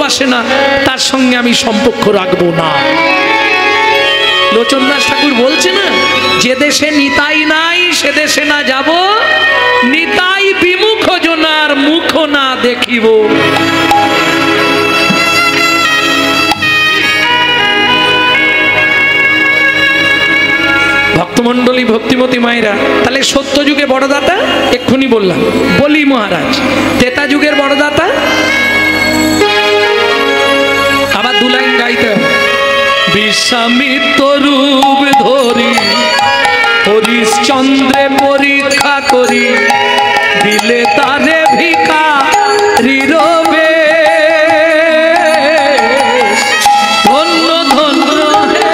ভালোবাসে না তার সঙ্গে আমি সম্পর্ক রাখবো না। লোচনদাস ঠাকুর বলছে না, যে দেশে নিতাই নাই সে দেশে না যাব, নিতাই বিমুখ জনার মুখ না দেখিব। ভক্তমন্ডলী, ভক্তিমতী মায়েরা, তাহলে সত্য যুগে বড়দাতা এক্ষুনি বললাম বলি মহারাজ, ত্রেতা যুগের বড়দাতা আবার দু লাইন গাইতে হবে। বিশ্বামিত্র রূপ ধরি হরিশ্চন্দ্রে পরীক্ষা করি, দিলে তারে ভিখারি রবে। ধন্য ধন্য হে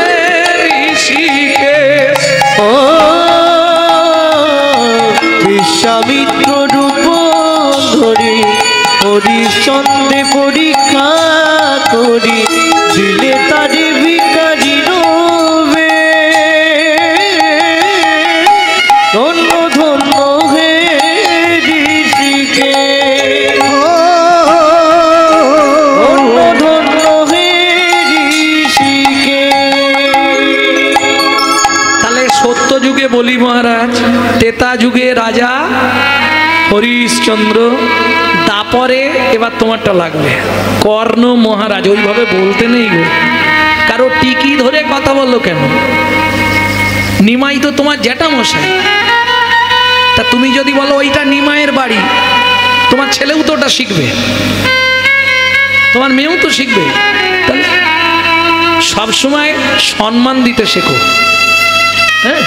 ঋষিকেশ। ও বিশ্বামিত্র রূপ ধরি হরিশ্চন্দ্রে পরীক্ষা করি, দিলে তারে ভিখারি রবে। ধন্য ধন্য হে ঋষিকেশ। ধন্য ধন্য হে ঋষিকেশ। তাহলে সত্য যুগে বলি মহারাজ, ত্রেতা যুগে রাজা হরিশ্চন্দ্র, দাপরে এবার তোমারটা লাগবে কর্ণ মহারাজ। ওইভাবে বলতে নেই গো, কারো টিকি ধরে কথা বললো কেন? নিমাই তো তোমার জ্যাঠামশাই, তা তুমি যদি বলো ওইটা নিমাইয়ের বাড়ি, তোমার ছেলেও তো ওটা শিখবে, তোমার মেয়েও তো শিখবে। তাহলে সবসময় সম্মান দিতে শেখো। হ্যাঁ,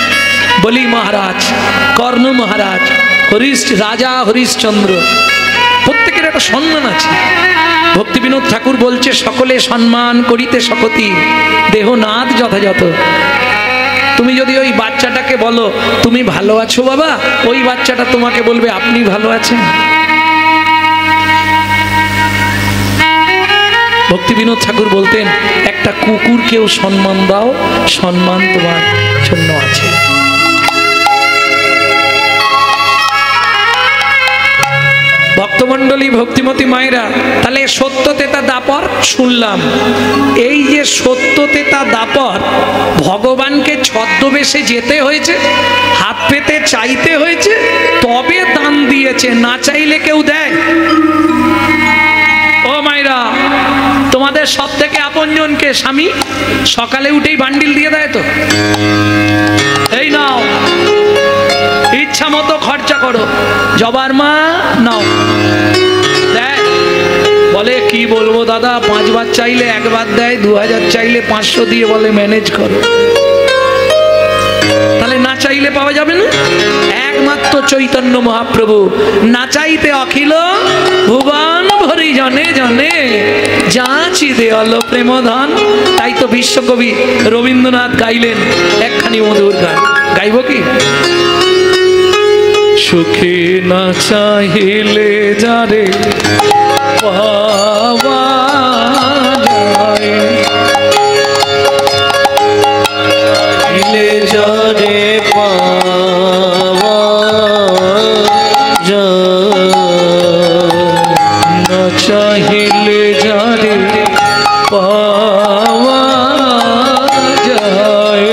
বলি মহারাজ, কর্ণ মহারাজ, রাজা হরিশ্চন্দ্র, প্রত্যেকের একটা সম্মান আছে। ভক্তি বিনোদ ঠাকুর বলছে, সকলে সম্মান করিতে শকতি, দেহনাথ যথাযথ। তুমি যদি ওই বাচ্চাটাকে বলো তুমি ভালো আছো বাবা, ওই বাচ্চাটা তোমাকে বলবে আপনি ভালো আছেন। ভক্তি বিনোদ ঠাকুর বলতেন, একটা কুকুরকেও সম্মান দাও, সম্মান তোমার জন্য আছে। ভক্তমন্ডলী, ভক্তিমতী মায়েরা, তাহলে সত্য তেতা দাপর শুনলাম। এই যে সত্য তেতা দাপর, ভগবানকে ছদ্মবেশে যেতে হয়েছে, হাত পেতে চাইতে হয়েছে, তবে দান দিয়েছে, না চাইলে কেউ দেয়? ও মায়েরা, তোমাদের সব থেকে আপনজনকে স্বামী সকালে উঠেই বান্ডিল দিয়ে দেয় তো, এই নাও ইচ্ছা মতো খরচা করো, জবার মা নাও, দেয়? বলে কি বলবো দাদা, 5 বার চাইলে 1 বার দেয়, 2000 চাইলে 500 দিয়ে বলে ম্যানেজ করো। তাহলে না চাইলে পাওয়া যাবে না? একমাত্র চৈতন্য মহাপ্রভু, না চাইতে অখিল ভুবন ভরি জনে জনে, যাচি দেয়াল প্রেমধন। তাই তো বিশ্বকবি রবীন্দ্রনাথ গাইলেন একখানি মধুর গান, গাইব কি? সুখে না চাহিলে যারে পাওয়া যায়, চাহিলে যারে পাওয়া যায়, না চাহিলে যারে পাওয়া যায়,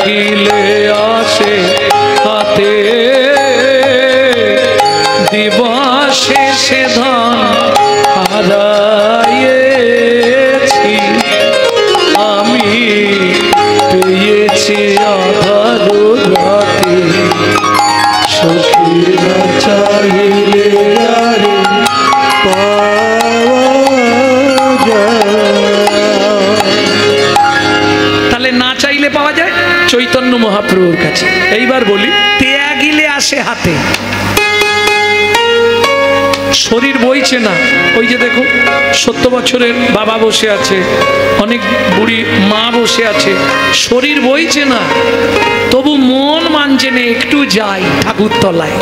গিলে আসে হাতে, দিবসে সে ধন হারাইয়েছি, আমি পেয়েছি আধার রাতে, সখী না চাইলে যারে পাওয়া যায়। তাহলে না চাইলে পাওয়া যায় চৈতন্য মহাপ্রভুর কাছে। এইবার বলি, ত্যাগিলে আসে হাতে, শরীর বইছে না। ওই যে দেখো 70 বছরের বাবা বসে আছে, অনেক বুড়ি মা বসে আছে, শরীর বইছে না, তবু মন মানছে না, একটু যাই ঠাকুরতলায়,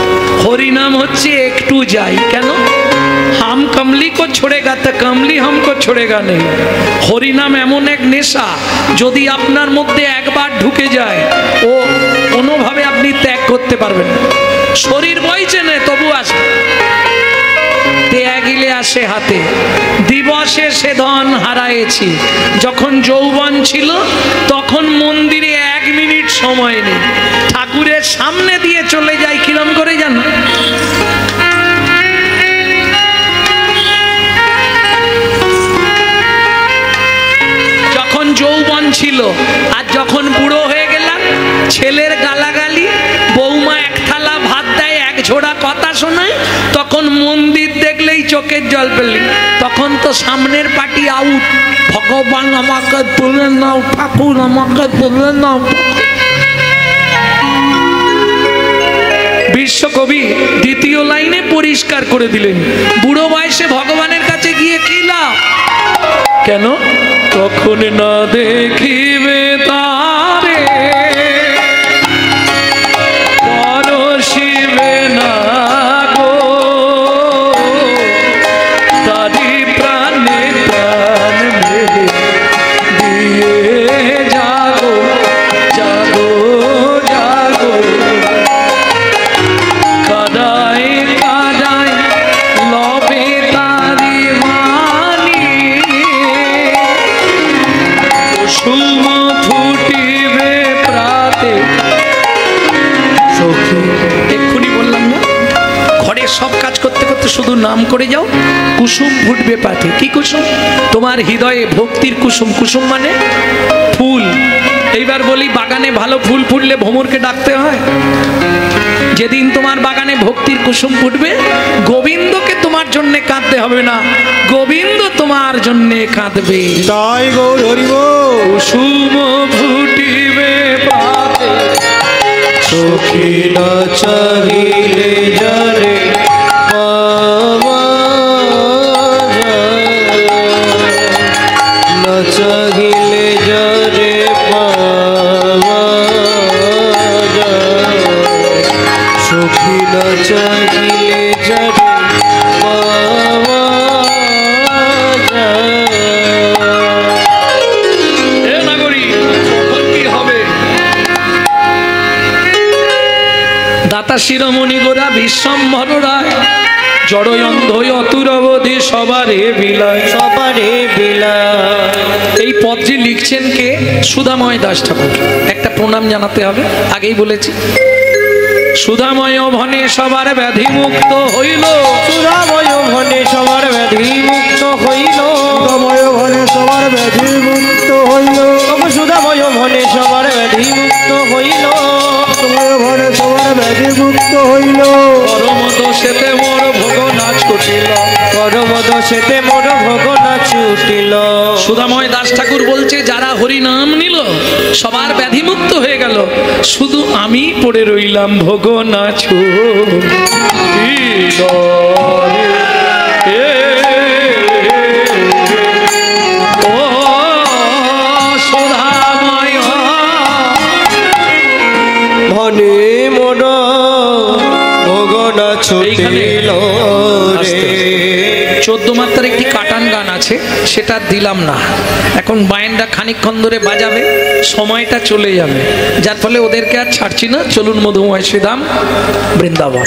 হরিনাম হচ্ছে একটু যাই। কেন? হাম কমলি কো ছোড়েগা তা কমলি হামকো ছোড়েগা নেই। হরিনাম এমন এক নেশা, যদি আপনার মধ্যে একবার ঢুকে যায়, ও কোনোভাবে আপনি ত্যাগ করতে পারবেন না। শরীর বইছে না, তবু আসবে, ত্যাগিলে আসে সে হাতে, দিবসে সে ধন হারায়েছি। যখন যৌবন ছিল তখন মন্দিরে 1 মিনিট সময় নেই, ঠাকুরের সামনে দিয়ে চলে যায়। কিরম করে জানো? যখন যৌবন ছিল, আর যখন বুড়ো হয়ে গেলাম, ছেলের গালাগালি, বৌমা 1 থালা ভাত দেয়, 1 ঝোড়া কথা শোনায়, তখন মন্দির দেখলেই চোখের জল পেলি। তখন তো সামনের পার্টি আউট, ভগবান আমাকে তুলে নাও, ঠাকুর আমাকে তুলে নাও। বিশ্বকবি 2য় লাইনে পরিষ্কার করে দিলেন, বুড়ো বয়সে ভগবানের কাছে গিয়ে কি লাভ? কেন? তখন না দেখিবে তারে, পরশিবে না গো, তারি প্রাণে প্রাণ মেলে দিয়ে জাগো জাগো জাগো। কাদায় কাদায় লবে তারি মানি, কুসুম ফুটিবে প্রাতে সখী। এক্ষুনি বললাম না, ঘরের সব কাজ করতে করতে শুধু নাম করে যাও, কুসুম ফুটবে পাতে। কি কুসুম? তোমার হৃদয়ে ভক্তির কুসুম। কুসুম মানে ফুল। এইবার বলি, বাগানে ভালো ফুল ফুটলে ভ্রমরকে ডাকতে হয়? যেদিন তোমার বাগানে ভক্তির কুসুম ফুটবে, গোবিন্দকে তোমার জন্য কাঁদতে হবে না, গোবিন্দ তোমার জন্য কাঁদবে। তাই গৌর হরি বল। কুসুম ফুটিবে পাতে সখী না চাহিলে যারে পাওয়া যায়, না চাহিলে যারে পাওয়া যায়, সখী না চাহিলে যারে পাওয়া যায়। এ নাগরী, কখন কি হবে? দাতা শিরোমণি গোরা বিশ্বম্ভর রায়, জড়ই অন্ধই অতুরবধি সবারে বিলায়। সবারে বিলায়। এই পদটি লিখছেন কে? সুধাময় দাস ঠাকুর। একটা প্রণাম জানাতে হবে, আগেই বলেছি। সুধাময় ভনে সবার ব্যাধি মুক্ত হইল, সুধাময় ভনে সবার ব্যাধি মুক্ত হইল, সুধাময় ভনে সবার ব্যাধি মুক্ত হইল, সুধাময় ভনে সবার ব্যাধি মুক্ত হইল, সুধাময় ভনে সবার ব্যাধি মুক্ত হইল। পরম দোষেতে মোর ভোগ না ছুটিল, পরম দোষেতে মোর ভোগ না ছুটিল। সুধাময় দাস ঠাকুর বলছে, যারা হরি নাম নিল সবার ব্যাধি মুক্ত হয়ে গেল, শুধু আমি পড়ে রইলাম ভোগ না ছুটিল। ও সুধাময় ভনে মোর ভোগ না ছুটিল রে। 14 মাত্রার একটি কাটান গান আছে, সেটা দিলাম না এখন। বায়েনরা খানিকক্ষণ ধরে বাজাবে, সময়টা চলে যাবে, যার ফলে ওদেরকে আর ছাড়ছি না। চলুন মধুময় শ্রীধাম বৃন্দাবন।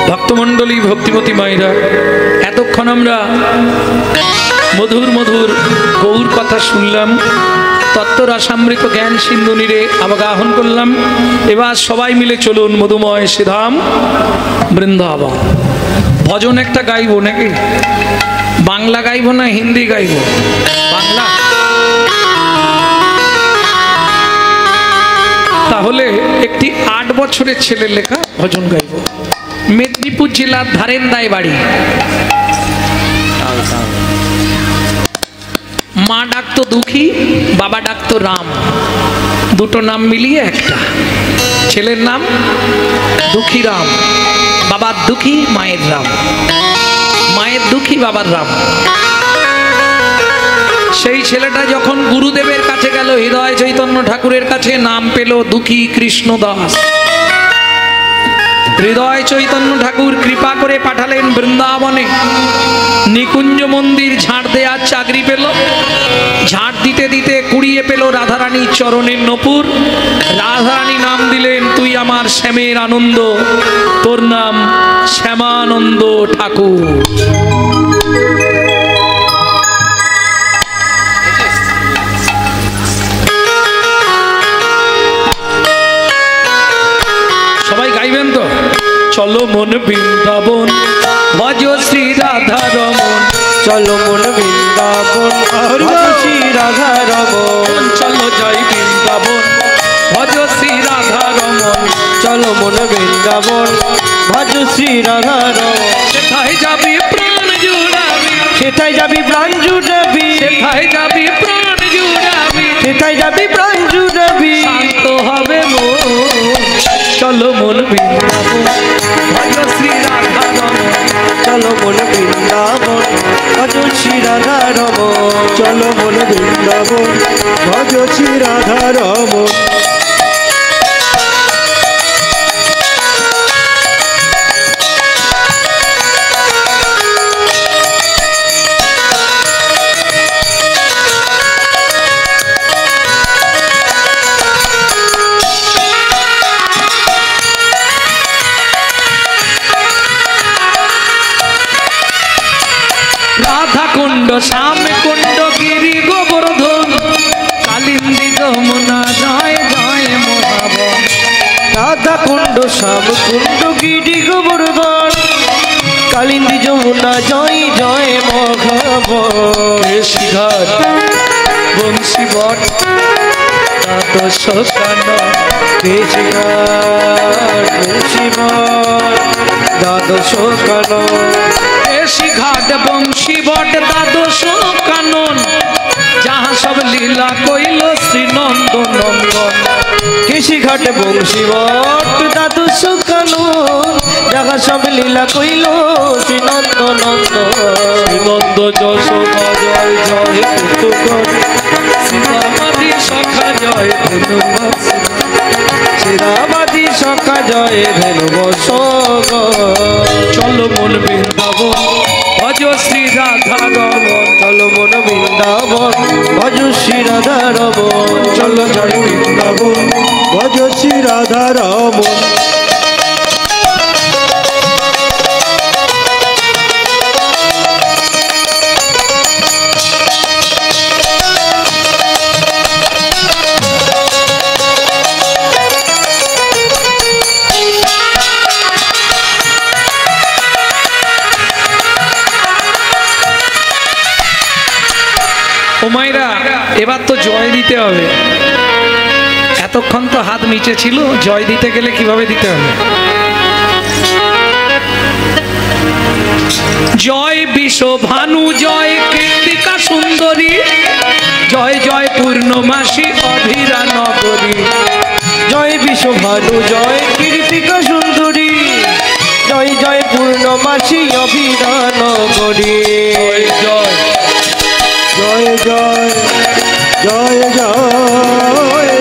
ভক্তমণ্ডলী, ভক্তিমতী মায়েরা, এতক্ষণ আমরা মধুর মধুর গৌর কথা শুনলাম, তত্ত্ব রসামৃত জ্ঞান সিন্ধু নীরে অবগাহন করলাম। এবার সবাই মিলে চলুন মধুময় শ্রীধাম বৃন্দাবন। ভজন একটা গাইব নাকি? বাংলা গাইব না হিন্দি গাইব? বাংলা। তাহলে একটি 8 বছরের ছেলের লেখা ভজন গাইব। মেদিনীপুর জেলার ধারেন্দায় বাড়ি। মা ডাকতো দুঃখী, বাবা ডাকতো রাম, দুটো নাম মিলিয়ে একটা। ছেলের নাম দুঃখী রাম, বাবার দুঃখী, মায়ের রাম। মায়ের দুঃখী, বাবার রাম। সেই ছেলেটা যখন গুরুদেবের কাছে গেল, হৃদয় চৈতন্য ঠাকুরের কাছে, নাম পেল দুঃখী কৃষ্ণ দাস। হৃদয় চৈতন্য ঠাকুর কৃপা করে পাঠালেন বৃন্দাবনে। নিকুঞ্জ মন্দির ঝাড় দেওয়ার চাকরি পেল। ঝাড় দিতে দিতে কুড়িয়ে পেল রাধারানীর চরণের নপুর। রাধারানী নাম দিলেন, তুই আমার শ্যামের আনন্দ, তোর নাম শ্যামানন্দ ঠাকুর। সবাই গাইবেন তো? চলো মন বৃন্দাবন, ভজ শ্রী রাধা রমন। চলো মন বৃন্দাবন, ভজ শ্রী রাধা রমন। চলো যাই বৃন্দাবন, ভজ শ্রী রাধা রমন। চলো মন বৃন্দাবন, ভজ শ্রী রাধা রমন। সেথায় যাবি প্রাণ জুড়াবি, সেথায় যাবি প্রাণ জুড়াবি, সেথায় যাবি প্রাণ জুড়াবি, সেথায় যাবি প্রাণ জুড়াবি। শান্ত হবে মন। চলো মন বৃন্দাবন, ভজ শ্রী রাধা রমন। চলো মন বৃন্দাবন, ভজ শ্রী রাধা রমন। চলো মন বৃন্দাবন, ভজ শ্রী রাধা রমন। রাধা কুণ্ড, শ্যাম কুণ্ড, গিরি গোবর্ধন, কালিন্দী যমুনা, জয় জয় মহাবন। রাধা কুণ্ড, শ্যাম কুণ্ড, গিরি গোবর্ধন, কালিন্দী যমুনা, জয় জয় মহাবন। শিঘাট বংশী বট, দ্বাদশ কানন। দ্বাদশ কানন। শিঘাট বংশী বট, দ্বাদশ কানন, যাহা সব লীলা কইল শ্রীনন্দ নন্দন। কেশিঘাট বংশীবট, দ্বাদশ কানন, যাহা সব লীলা কইল শ্রীনন্দ নন্দন। শ্রীনন্দ যশোদা জয় জয় কুতুগণ, সীতামাদি সখা জয় ধন্যবাদ। শ্রীরামাদি সখা জয় ধেনু বসগ। চলো মন বৃন্দাবন, ভজ শ্রী রাধা রমন। চলো মন বৃন্দাবন, ভজ শ্রী রাধা রমন। চলো জয় বৃন্দাবন, ভজ শ্রী রাধা রমন। ও মায়েরা, এবার তো জয় দিতে হবে। এতক্ষণ তো হাত নিচে ছিল, জয় দিতে গেলে কিভাবে দিতে হবে? জয় বিশ্ব ভানু, জয় কৃতিকা সুন্দরী, জয় জয় পূর্ণমাসী অধীরা নগরী। জয় বিশ্বভানু, জয় কীর্তিকা সুন্দরী, জয় জয় পূর্ণমাসী অভিধান করি। জয় জয় জয় জয় জয় জয়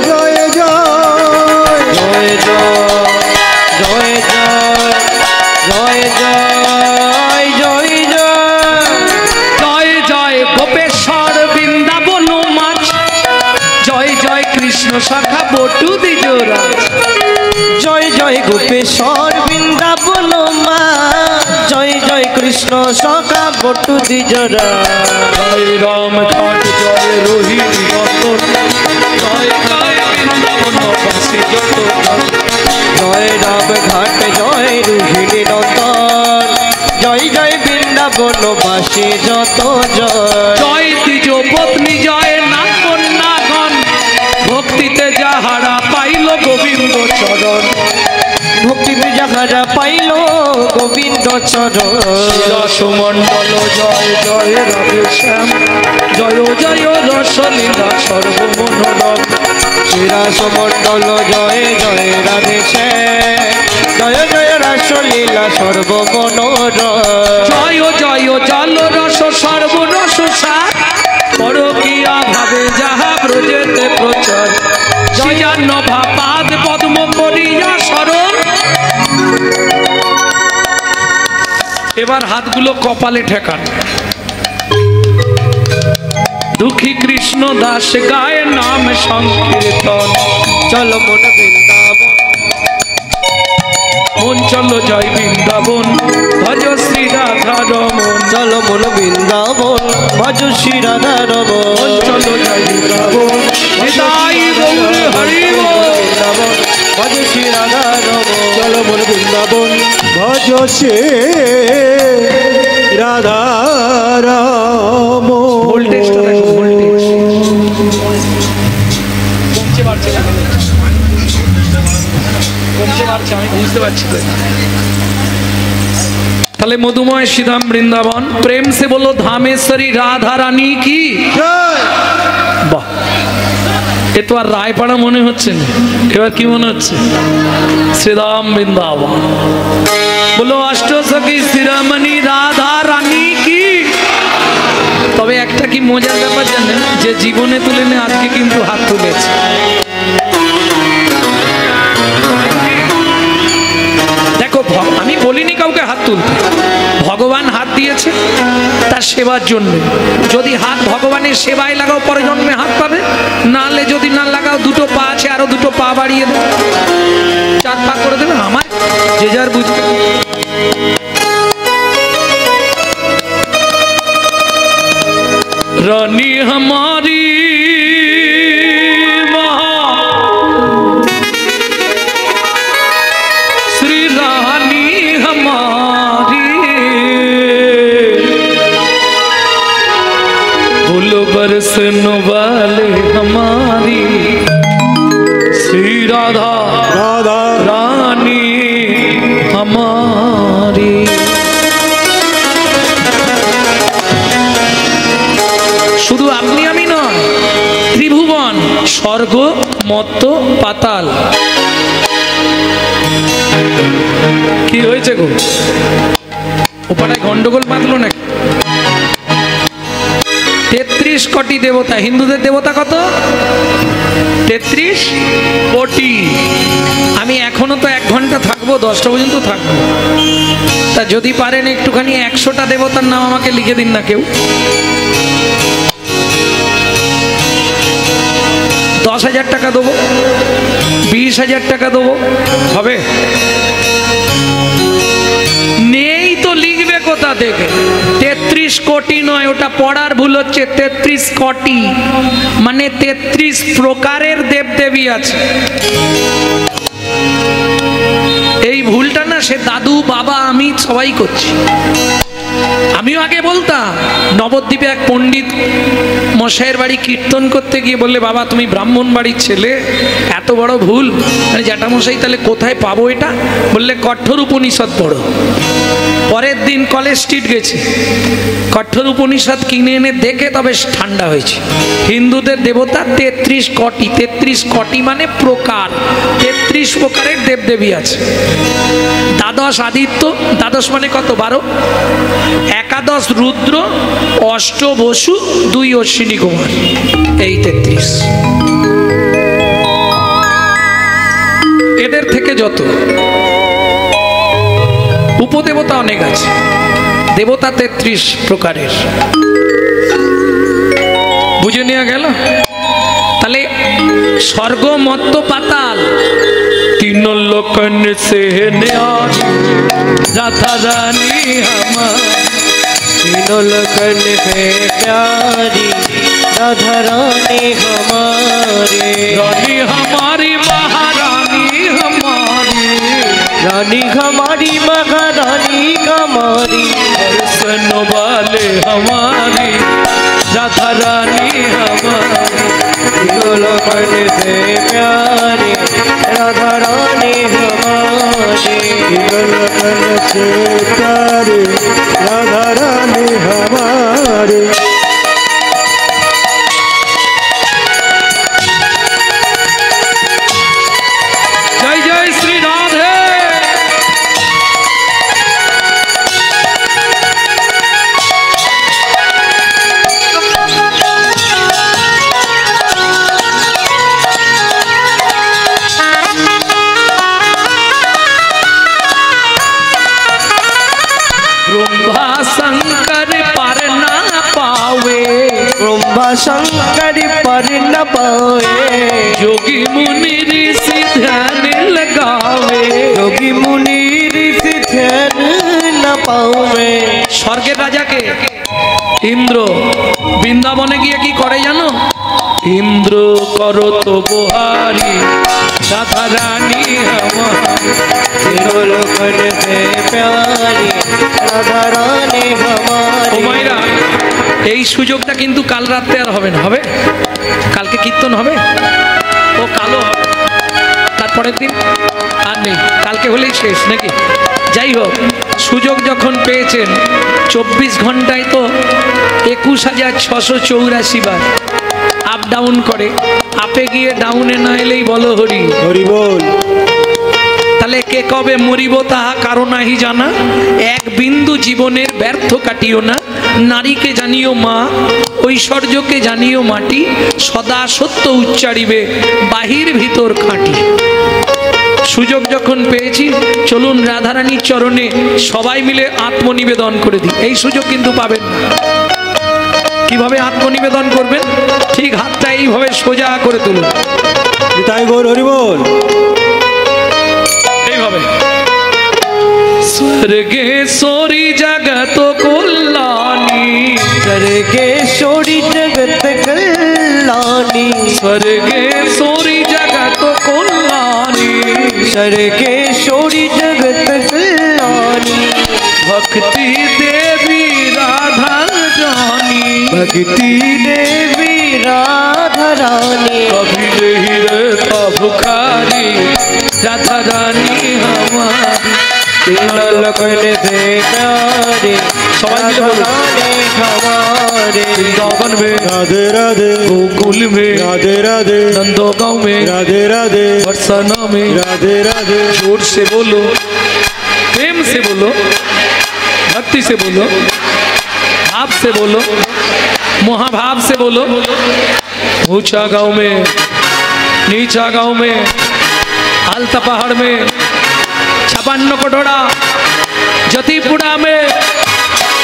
জয় জয় জয় জয় জয় জয় জয় জয় জয় গোপেশ্বর বৃন্দাবন মাছ, জয় জয় কৃষ্ণ শাখা বটু দ্বিজরা। জয় জয় গোপেশ্বর বৃন্দাবন মা, জয় জয় কৃষ্ণ সখা বটু দ্বিজরা। জয় রাম ঘাট, জয় রোহিণী নন্দন, জয় জয় বৃন্দাবন বাসী যত। জয় রাম ঘাট, জয় রোহিণী নন্দন, জয় জয় বৃন্দাবন বাসী যত। জয় দ্বিজ পত্নী, জয় নাগ কন্যাগণ, ভক্তিতে যাহারা পাইল গোবিন্দ চরণ। ভক্তিতে যাহারা পাইল গোবিন্দ চরণ। রসমণ্ডল, জয় জয় রাধে শ্যাম, জয় জয় রসলীলা সর্বমনোরম। শ্রীরাসমণ্ডল, জয় জয় রাধে শ্যাম, জয় জয় রাসলীলা সর্বমনোরম। জয় জয় জল রস সর্বরস সার, পরকীয়া ভাবে যাহা ব্রজেতে প্রচার। জয়ান্নভা পাদ পদ্ম করিয়া স্মরণ, এবার হাতগুলো কপালে ঠেকান। দুঃখী কৃষ্ণ দাস গায়ে নাম সংকীর্তন, চলো মন বৃন্দাবন, মন চলো জয় বৃন্দাবন, ভজ শ্রী রাধা রমন। চলো মন বৃন্দাবন, ভজ শ্রী রাধা রমন। মন চলো জয় বৃন্দাবন, নিতাই গৌর হরি বল। বৃন্দাবন, ভজ শ্রী রাধা রমন। চলো মন বৃন্দাবন, ভজ সে রাধা রাম। ভোল্টেজটা দেখো, ভোল্টেজ কমছে বাড়ছে না, কমছে বাড়ছে আমি বুঝতে পারছি তো। তাহলে মধুময় শ্রীধাম বৃন্দাবন, প্রেম সে বলো ধামেশ্বরী রাধা রানী কি। বাহ, এ তো আর রায়পাড়া মনে হচ্ছে না, এবার কি মনে হচ্ছে? শ্রীধাম বৃন্দাবন। বলো অষ্টসখী শিরোমণি রাধা রানী কি। তবে একটা কি মজার ব্যাপার জানেন, যে জীবনে তুলেনে আজকে কিন্তু হাত তুলেছে। দেখো আমি বলিনি কাউকে হাত তুলতে, ভগবান হাত দিয়েছে তার সেবার জন্য। যদি হাত ভগবানের সেবায় লাগাও পরে জন্মে হাত পাবে, নাহলে যদি না লাগাও দুটো পা আছে আরো দুটো পা বাড়িয়ে দেবে, 4 পা করে দেবে। আমার যে যার বুঝবে। रानी हमारी श्री रानी हमारी, फूल बरसने वाले हमारी श्री राधा राधा रानी हमारी। শুধু আপনি আমি নয়, ত্রিভুবন, স্বর্গ মর্ত পাতাল। কি হয়েছে গো, ওপারে গন্ডগোল বাঁধলো নাকি? 33 কোটি দেবতা। হিন্দুদের দেবতা কত? 33 কোটি। আমি এখনো তো 1 ঘন্টা থাকবো, 10টা পর্যন্ত থাকবো। তা যদি পারেন একটুখানি 100টা দেবতার নাম আমাকে লিখে দিন না কেউ। 10,000 টাকা দেবো, 20,000 টাকা দেবো, হবে? নেই তো লিখবে কোথা থেকে? 33 কোটি নয়, ওটা পড়ার ভুল হচ্ছে। 33 কোটি মানে 33 প্রকারের দেবদেবী আছে। এই ভুলটা না সে দাদু বাবা আমি সবাই করছি। আমিও আগে বলতাম। নবদ্বীপে এক পণ্ডিত মশাইয়ের বাড়ি কীর্তন করতে গিয়ে বললে, বাবা তুমি ব্রাহ্মণ বাড়ির ছেলে, এত বড় ভুল। জ্যাঠামশাই তাহলে কোথায় পাবো এটা? বললে কঠোর উপনিষদ পড়ো। পরের দিন কলেজ স্ট্রিট গেছি, কঠোর উপনিষদ কিনে এনে দেখে তবে ঠান্ডা হয়েছে। হিন্দুদের দেবতা 33 কোটি। 33 কোটি মানে প্রকার, 33 প্রকারের দেবদেবী আছে। দ্বাদশ আদিত্য, দ্বাদশ মানে কত? 12। একাদশ রুদ্র, অষ্ট বসু, 2 অশ্বিনী কুমার, এই 33। এদের থেকে যত উপদেবতা অনেক আছে, দেবতা 33 প্রকারের। বুঝে নেওয়া গেল? তাহলে স্বর্গ মর্ত পাতাল, 3 लोकन से न्यारी राधा रानी हमारी। 3 लोकन से प्यारी राधा रानी हमारी। रानी हमारी महारानी हमारी, रानी हमारी महारानी हमारी। दर्शन वाले हमारी राधा रानी हमारी। 3 लोकन से प्यारी राधा रानी हमारी। 3 लोकन से प्यारी राधा रानी हमारी। जय जय श्री राधे। ब्रह्मा शंकर पर न पाए जोगी मुनि ऋषि ध्यान लगावे योगी मुनि ऋषि ध्यान न पावे স্বর্গের রাজাকে ইন্দ্র বৃন্দাবনে গিয়ে কি করে জানো? ইন্দ্র করো তো বহারি রাধা রানী हमारी लोकन से प्यारी राधा रानी हमारी ওমাইরা এই সুযোগটা কিন্তু কাল রাতে আর হবে না। হবে? কালকে কীর্তন হবে, ও কালো হবে, তারপরের দিন আর নেই, কালকে হলেই শেষ নাকি? যাই হোক, সুযোগ যখন পেয়েছেন 24 ঘন্টায় তো 21,684 বার আপ ডাউন করে। আপে গিয়ে ডাউনে না এলেই বলো হরি হরি বল। তাহলে কে কবে মরিব তাহা কারো নাহি জানা। এক বিন্দু জীবনের ব্যর্থ কাটিও না। নারীকে জানিও মা, ঐশ্বর্যকে জানিও মাটি। সদা সত্য উচ্চারিবে, বাহির ভিতর খাঁটি। সুযোগ যখন পেয়েছি, চলুন রাধারানীর চরণে সবাই মিলে আত্মনিবেদন করে দিই। এই সুযোগ কিন্তু পাবেন না। কিভাবে আত্মনিবেদন করবেন? ঠিক হাতটা এইভাবে সোজা করে তুলুন, তাই গৌর হরি বল। এইভাবে। স্বর্গেশ্বরী জগত কল্যাণী, स्वर्गेश्वरी जगत कल्याणी स्वर्गेश्वरी जगत कल्याणी स्वर्गेश्वरी जगत कल्याणी भक्ति देवी राधा रानी भक्ति देवी राधा रानी कभी नहीं रहता भुखारी राधा रानी हमारी लोकन से प्यारी राधा रानी हमारे वृंदावन में राधे राधे गोकुल में राधे राधे नंदोगांव में राधे राधे बरसाना में राधे राधे। जोर से बोलो, प्रेम से बोलो, भक्ति से बोलो, भाव से बोलो, महाभाव से बोलो। ऊंचा गांव में, नीचा गांव में, आलता पहाड़ में, 56 कटोरा, जतीपुरा में,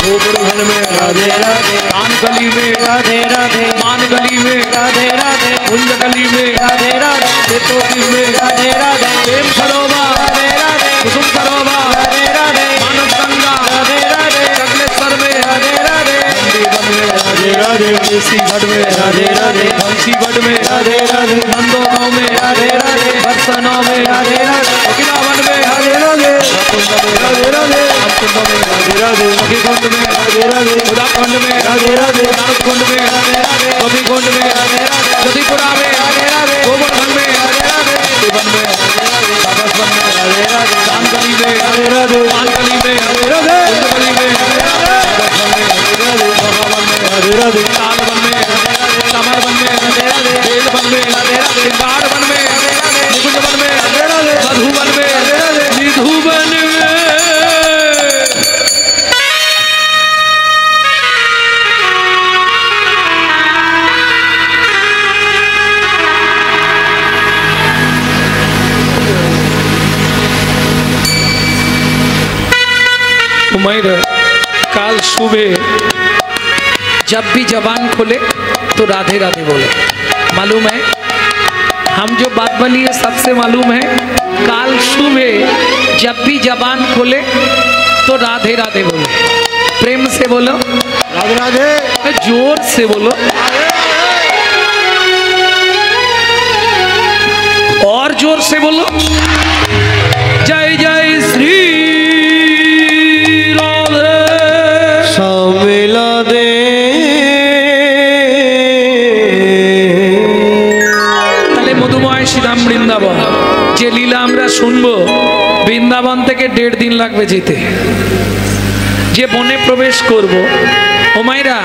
गोवर्धन में, राधे राधे कान गली में, राधे राधे मान गली में, राधे राधे कुंज गली में, राधे राधे सेतोगी में, राधे राधे प्रेम सरोवर, राधे राधे कुसुम सरोवर, राधे राधे मानव गंगा, राधे राधे कगलेश्वर में, राधे राधे नंदीवन में, राधे राधे देसी घट में, राधे राधे बंसीगढ़ में, राधे राधे नंदोगांव में, राधे राधे बरसाना में, राधे राधे वृंदावन में, राधे राधे कुंज में, राधे राधे रामकुंड में, राधे राधे सखीकुंड में, राधे राधे उदाकुंड में, राधे राधे नारदकुंड में, गोपीकुंड में, जतीपुरा में, गोवर्धन में, जीवन में, बाबसवन में, कानगली में, राधे मानगली में, राधे कुंजगली में, बाबसवन में, महावन में, राधे राधे तालवन में, समरवन में, बेलवन में, सिंगारवन में, मुकुंदवन में, मधुवन में, निधुवन में। उमैर काल सुबह जब भी जबान खोले तो राधे राधे बोले। मालूम है, हम जो बात बोली है सबसे मालूम है। काल सुबह जब भी जबान खोले तो राधे राधे बोले। प्रेम से बोलो, राधे राधे जोर से बोलो, और जोर से बोलो। जय जय श्री राधे। मिला दे তাহলে মধুময় শ্রীরাম বৃন্দাবন যে লীলা আমরা শুনবো, বৃন্দাবন থেকে 1.5 দিন লাগবে যেতে। যে বনে প্রবেশ করব, ও মায়েরা,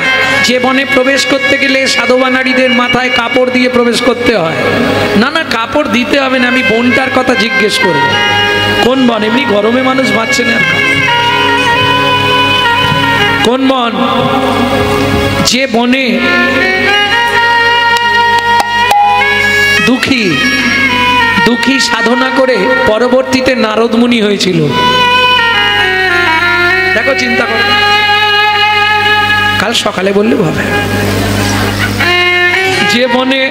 যে বনে প্রবেশ করতে গেলে সাধবা নারীদের মাথায় কাপড় দিয়ে প্রবেশ করতে হয়। না না, কাপড় দিতে হবে না, আমি বনটার কথা জিজ্ঞেস করব। কোন বন? এমনি গরমে মানুষ বাঁচছে না। কোন বন? যে বনে দুঃখী দুঃখী সাধনা করে পরবর্তীতে নারদ মুনি হয়েছিল। দেখো, চিন্তা করো, কাল সকালে বললে হবে। যে বনে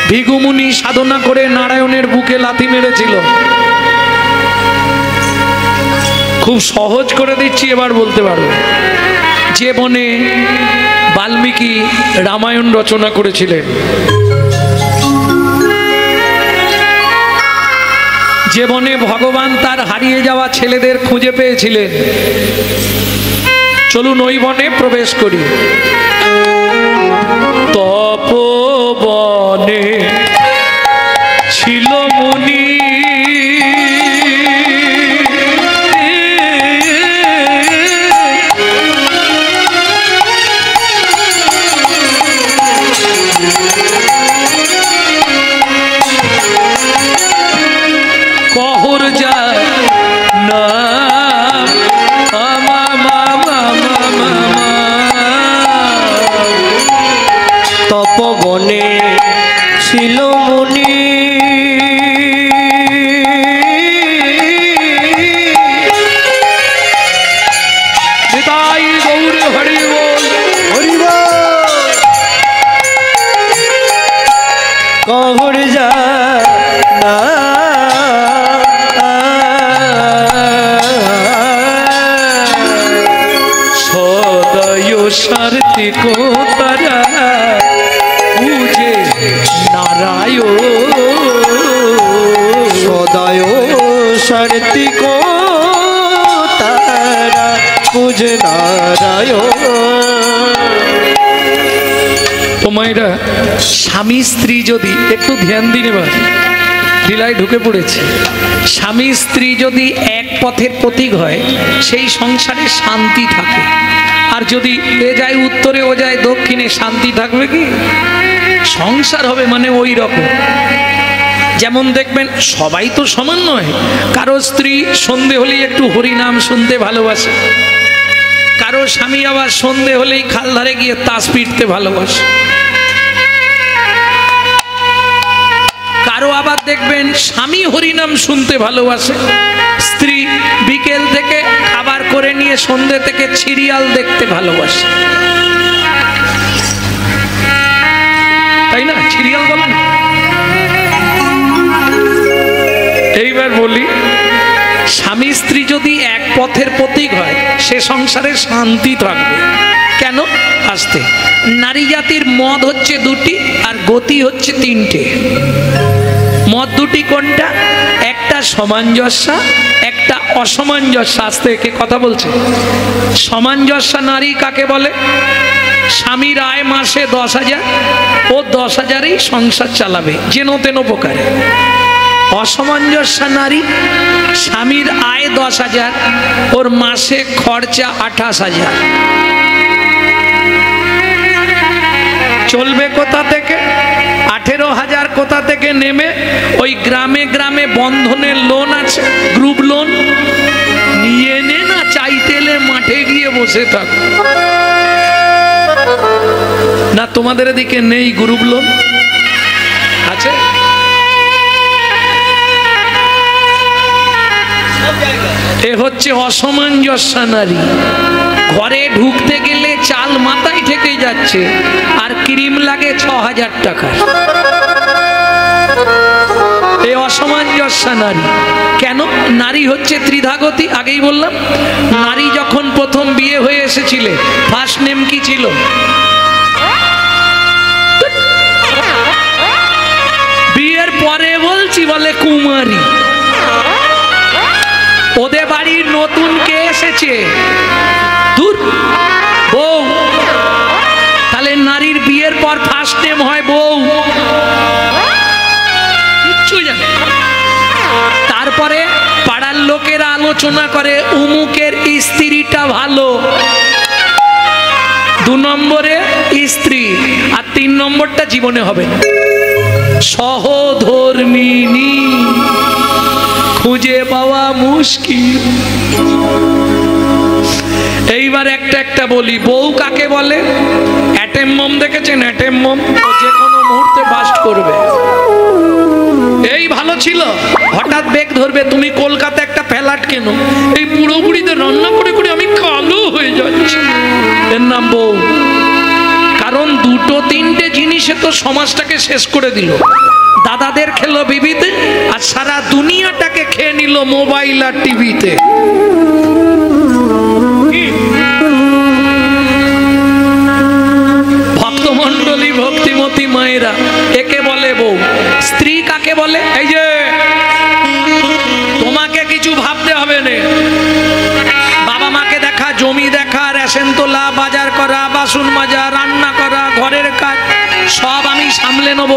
ভিগুমুনি সাধনা করে নারায়ণের বুকে লাথি মেরেছিল, খুব সহজ করে দিচ্ছি, এবার বলতে পারবো। যে বনে বাল্মীকি রামায়ণ রচনা করেছিলেন, যে বনে ভগবান তার হারিয়ে যাওয়া ছেলেদের খুঁজে পেয়েছিলেন, চলুন ওই বনে প্রবেশ করি। তপবনে ছিল মুনি, কহর যা না তপবনে ছিল মুনি, নিতাই গৌর হরি বল, হরি বল। কহর যা না সদয় সার্থিক তারা পূজে নারায়ণ, সদয় সার্থিক তারা পূজ নারায়ণ। তোমায়রা স্বামী স্ত্রী যদি একটু ধ্যান দিন, এবার লীলায় ঢুকে পড়েছে। স্বামী স্ত্রী যদি এক পথের প্রতীক হয়, সেই সংসারে শান্তি থাকে। আর যদি এ যায় উত্তরে, ও যায় দক্ষিণে, শান্তি থাকবে কি? সংসার হবে মানে ওই রকম। যেমন দেখবেন সবাই তো সমান নয়, কারো স্ত্রী সন্ধে হলেই একটু হরিনাম শুনতে ভালোবাসে, কারো স্বামী আবার সন্ধে হলেই খালধারে গিয়ে তাস পিটতে ভালোবাসে, কারো আবার দেখবেন স্বামী হরিনাম শুনতে ভালোবাসে, স্ত্রী বিকেল থেকে খাবার করে নিয়ে সন্ধে থেকে সিরিয়াল দেখতে ভালোবাসে, তাই না? সিরিয়াল বলেন। এইবার বলি, স্বামী স্ত্রী যদি এক পথের প্রতীক হয়, সে সংসারে শান্তি থাকবে। কেন? আসতে নারী জাতির মদ হচ্ছে দুটি, আর গতি হচ্ছে তিনটে। মদ দুটি কোনটা? একটা সামঞ্জস্য, একটা অসামঞ্জস্য। আস্তে কে কথা বলছে? সামঞ্জস্য নারী কাকে বলে? স্বামীর আয় মাসে 10,000, ও 10,000এই সংসার চালাবে যেন তেন প্রকারে। অসামঞ্জস্য নারী, স্বামীর আয় 10,000, ওর মাসে খরচা 28,000। চলবে কোথা থেকে? 18,000 কোথা থেকে নেমে ওই গ্রামে গ্রামে বন্ধনের লোন আছে, গ্রুপ লোন, নিয়ে নে না, চাইতে এলে মাঠে গিয়ে বসে থাক। না তোমাদের এদিকে নেই গ্রুপ লোন? আছে? এ হচ্ছে অসামঞ্জস্য নারী। ঘরে ঢুকতে গেলে চাল মাথায় ঠেকে যাচ্ছে, আর ক্রিম লাগে 6,000 টাকা। এই অসামঞ্জস্য নারী। কেন? নারী হচ্ছে ত্রিধাগতী। আগেই বললাম, নারী যখন প্রথম বিয়ে হয়ে এসেছিলে, ফার্স্ট নেম কি ছিল? বিয়ের পরে বলছি, বলে কুমারী। ওদের বাড়ির নতুন কে এসেছে? দূর বউ। তাহলে নারীর বিয়ের পর ফার্স্ট নেম হয় বউ। কিচ্ছু জানে। তারপরে পাড়ার লোকেরা আলোচনা করে উমুকের স্ত্রীটা ভালো, 2 নম্বরে স্ত্রী, আর 3 নম্বরটা জীবনে হবে না। সহধর্মিনী খুঁজে পাওয়া মুশকিল। এইবার একটা একটা বলি। বউ কাকে বলে? অ্যাটেম বম দেখেছেন? অ্যাটেম বম যে কোনো মুহূর্তে বাস্ট করবে। এই ভালো ছিল, হঠাৎ বেগ ধরবে। তুমি কলকাতা একটা ফ্ল্যাট কেন, এই বুড়ো বুড়িতে রান্না করে করে আমি কালো হয়ে যাচ্ছি। এর নাম বউ। কারণ 2-3টে জিনিস সে তো সমাজটাকে শেষ করে দিল, দাদাদের খেলো বিবিতে আর সারা দুনিয়াটাকে খেয়ে নিল মোবাইল আর টিভিতে। ভক্তমণ্ডলী, ভক্তিমতী মায়েরা, একে বলে বউ। স্ত্রী কাকে বলে? এই যে তোমাকে কিছু ভাবতে হবে না, বাবা মাকে দেখা, জমি দেখা, রেশন তোলা, বাজার করা, বাসন মাজা, রান্না করা, ঘরের কাজ সব আমি সামলে নেব।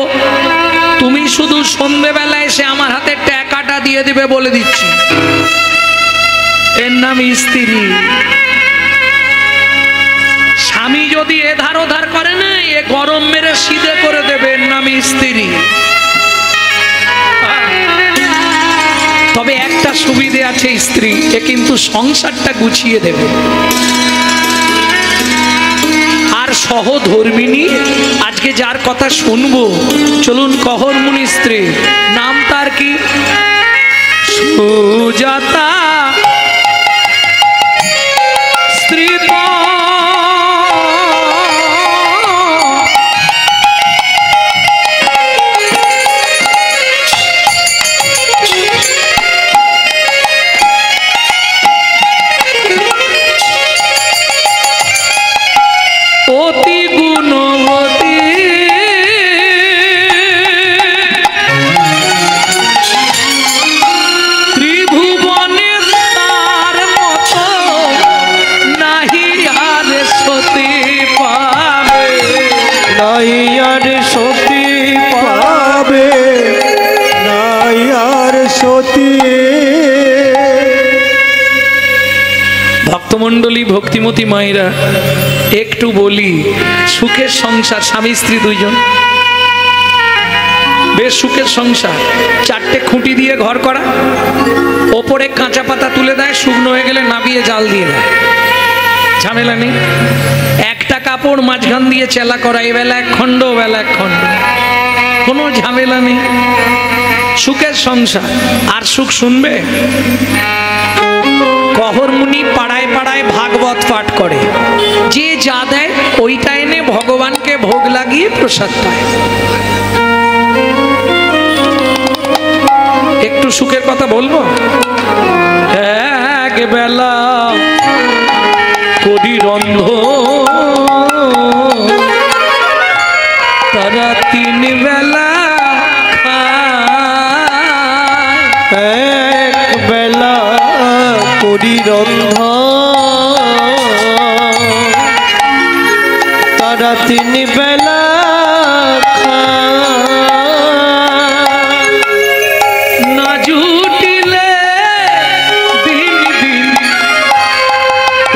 তুমি শুধু সন্ধ্যেবেলা এসে আমার হাতে টাকাটা দিয়ে দিবে, বলে দিচ্ছি। এর নাম স্ত্রী। স্বামী যদি এধার ওধার করে না, এ গরম মেরে সিধে করে দেবে, এর নাম স্ত্রী। তবে একটা সুবিধে আছে স্ত্রী, এ কিন্তু সংসারটা গুছিয়ে দেবে। আর সহধর্মিনী, আজকে যার কথা শুনবো, চলুন কহর মুনি স্ত্রী, নাম তার কি? সুজাতা। স্ত্রী তো অতি গুণবতী, ত্রিভুবনে তার মতো নাহি আর সতী পাবে, নাই আর সতী পাবে নাই আর সতী। ভক্তমণ্ডলী, ভক্তিমতী মায়েরা, একটু বলি, সুখের সংসার, স্বামী স্ত্রী দুইজন, বেশ সুখের সংসার। চারটে খুঁটি দিয়ে ঘর করা, ওপরে কাঁচা পাতা তুলে দেয়, শুকনো হয়ে গেলে নাবিয়ে জাল দিয়ে দেয়, ঝামেলা নেই। একটা কাপড় মাঝখান দিয়ে চেলা করা, এবেলা এক খণ্ড, ওবেলা এক খণ্ড, কোনো ঝামেলা নেই। সুখের সংসার। আর সুখ শুনবে? কহর মুনি পাড়ায় পাড়ায় ভাগবত পাঠ করে, যে যা দেয় ওইটা এনে ভগবানকে ভোগ লাগিয়ে প্রসাদ পায়। একটু সুখের কথা বলবো। এক বেলা করি রন্ধ, তারা তিন বেলা খায়। এক বেলা করি রন্ধ, তারা তিন বেলা না জুটিলে দিন দিন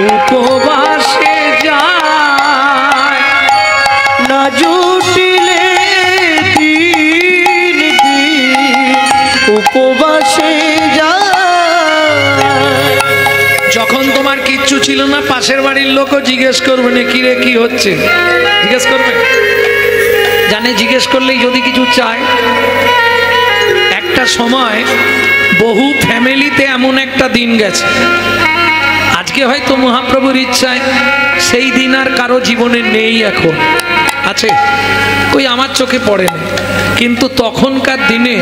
উপবাসে যায়, না জুটিলে দিন দিন উপবাসে যায়। যখন তোমার কিচ্ছু ছিল না, পাশের বাড়ির লোকও জিজ্ঞেস করবে না, কি রে কি হচ্ছে, জিজ্ঞেস করবে, জানে জিজ্ঞেস করলেই যদি কিছু চায়। একটা সময় বহু ফ্যামিলিতে এমন একটা দিন গেছে, আজকে হয়তো মহাপ্রভুর ইচ্ছায় সেই দিন আর কারো জীবনে নেই। এখন আছে, কই আমার চোখে পড়ে না, কিন্তু তখনকার দিনে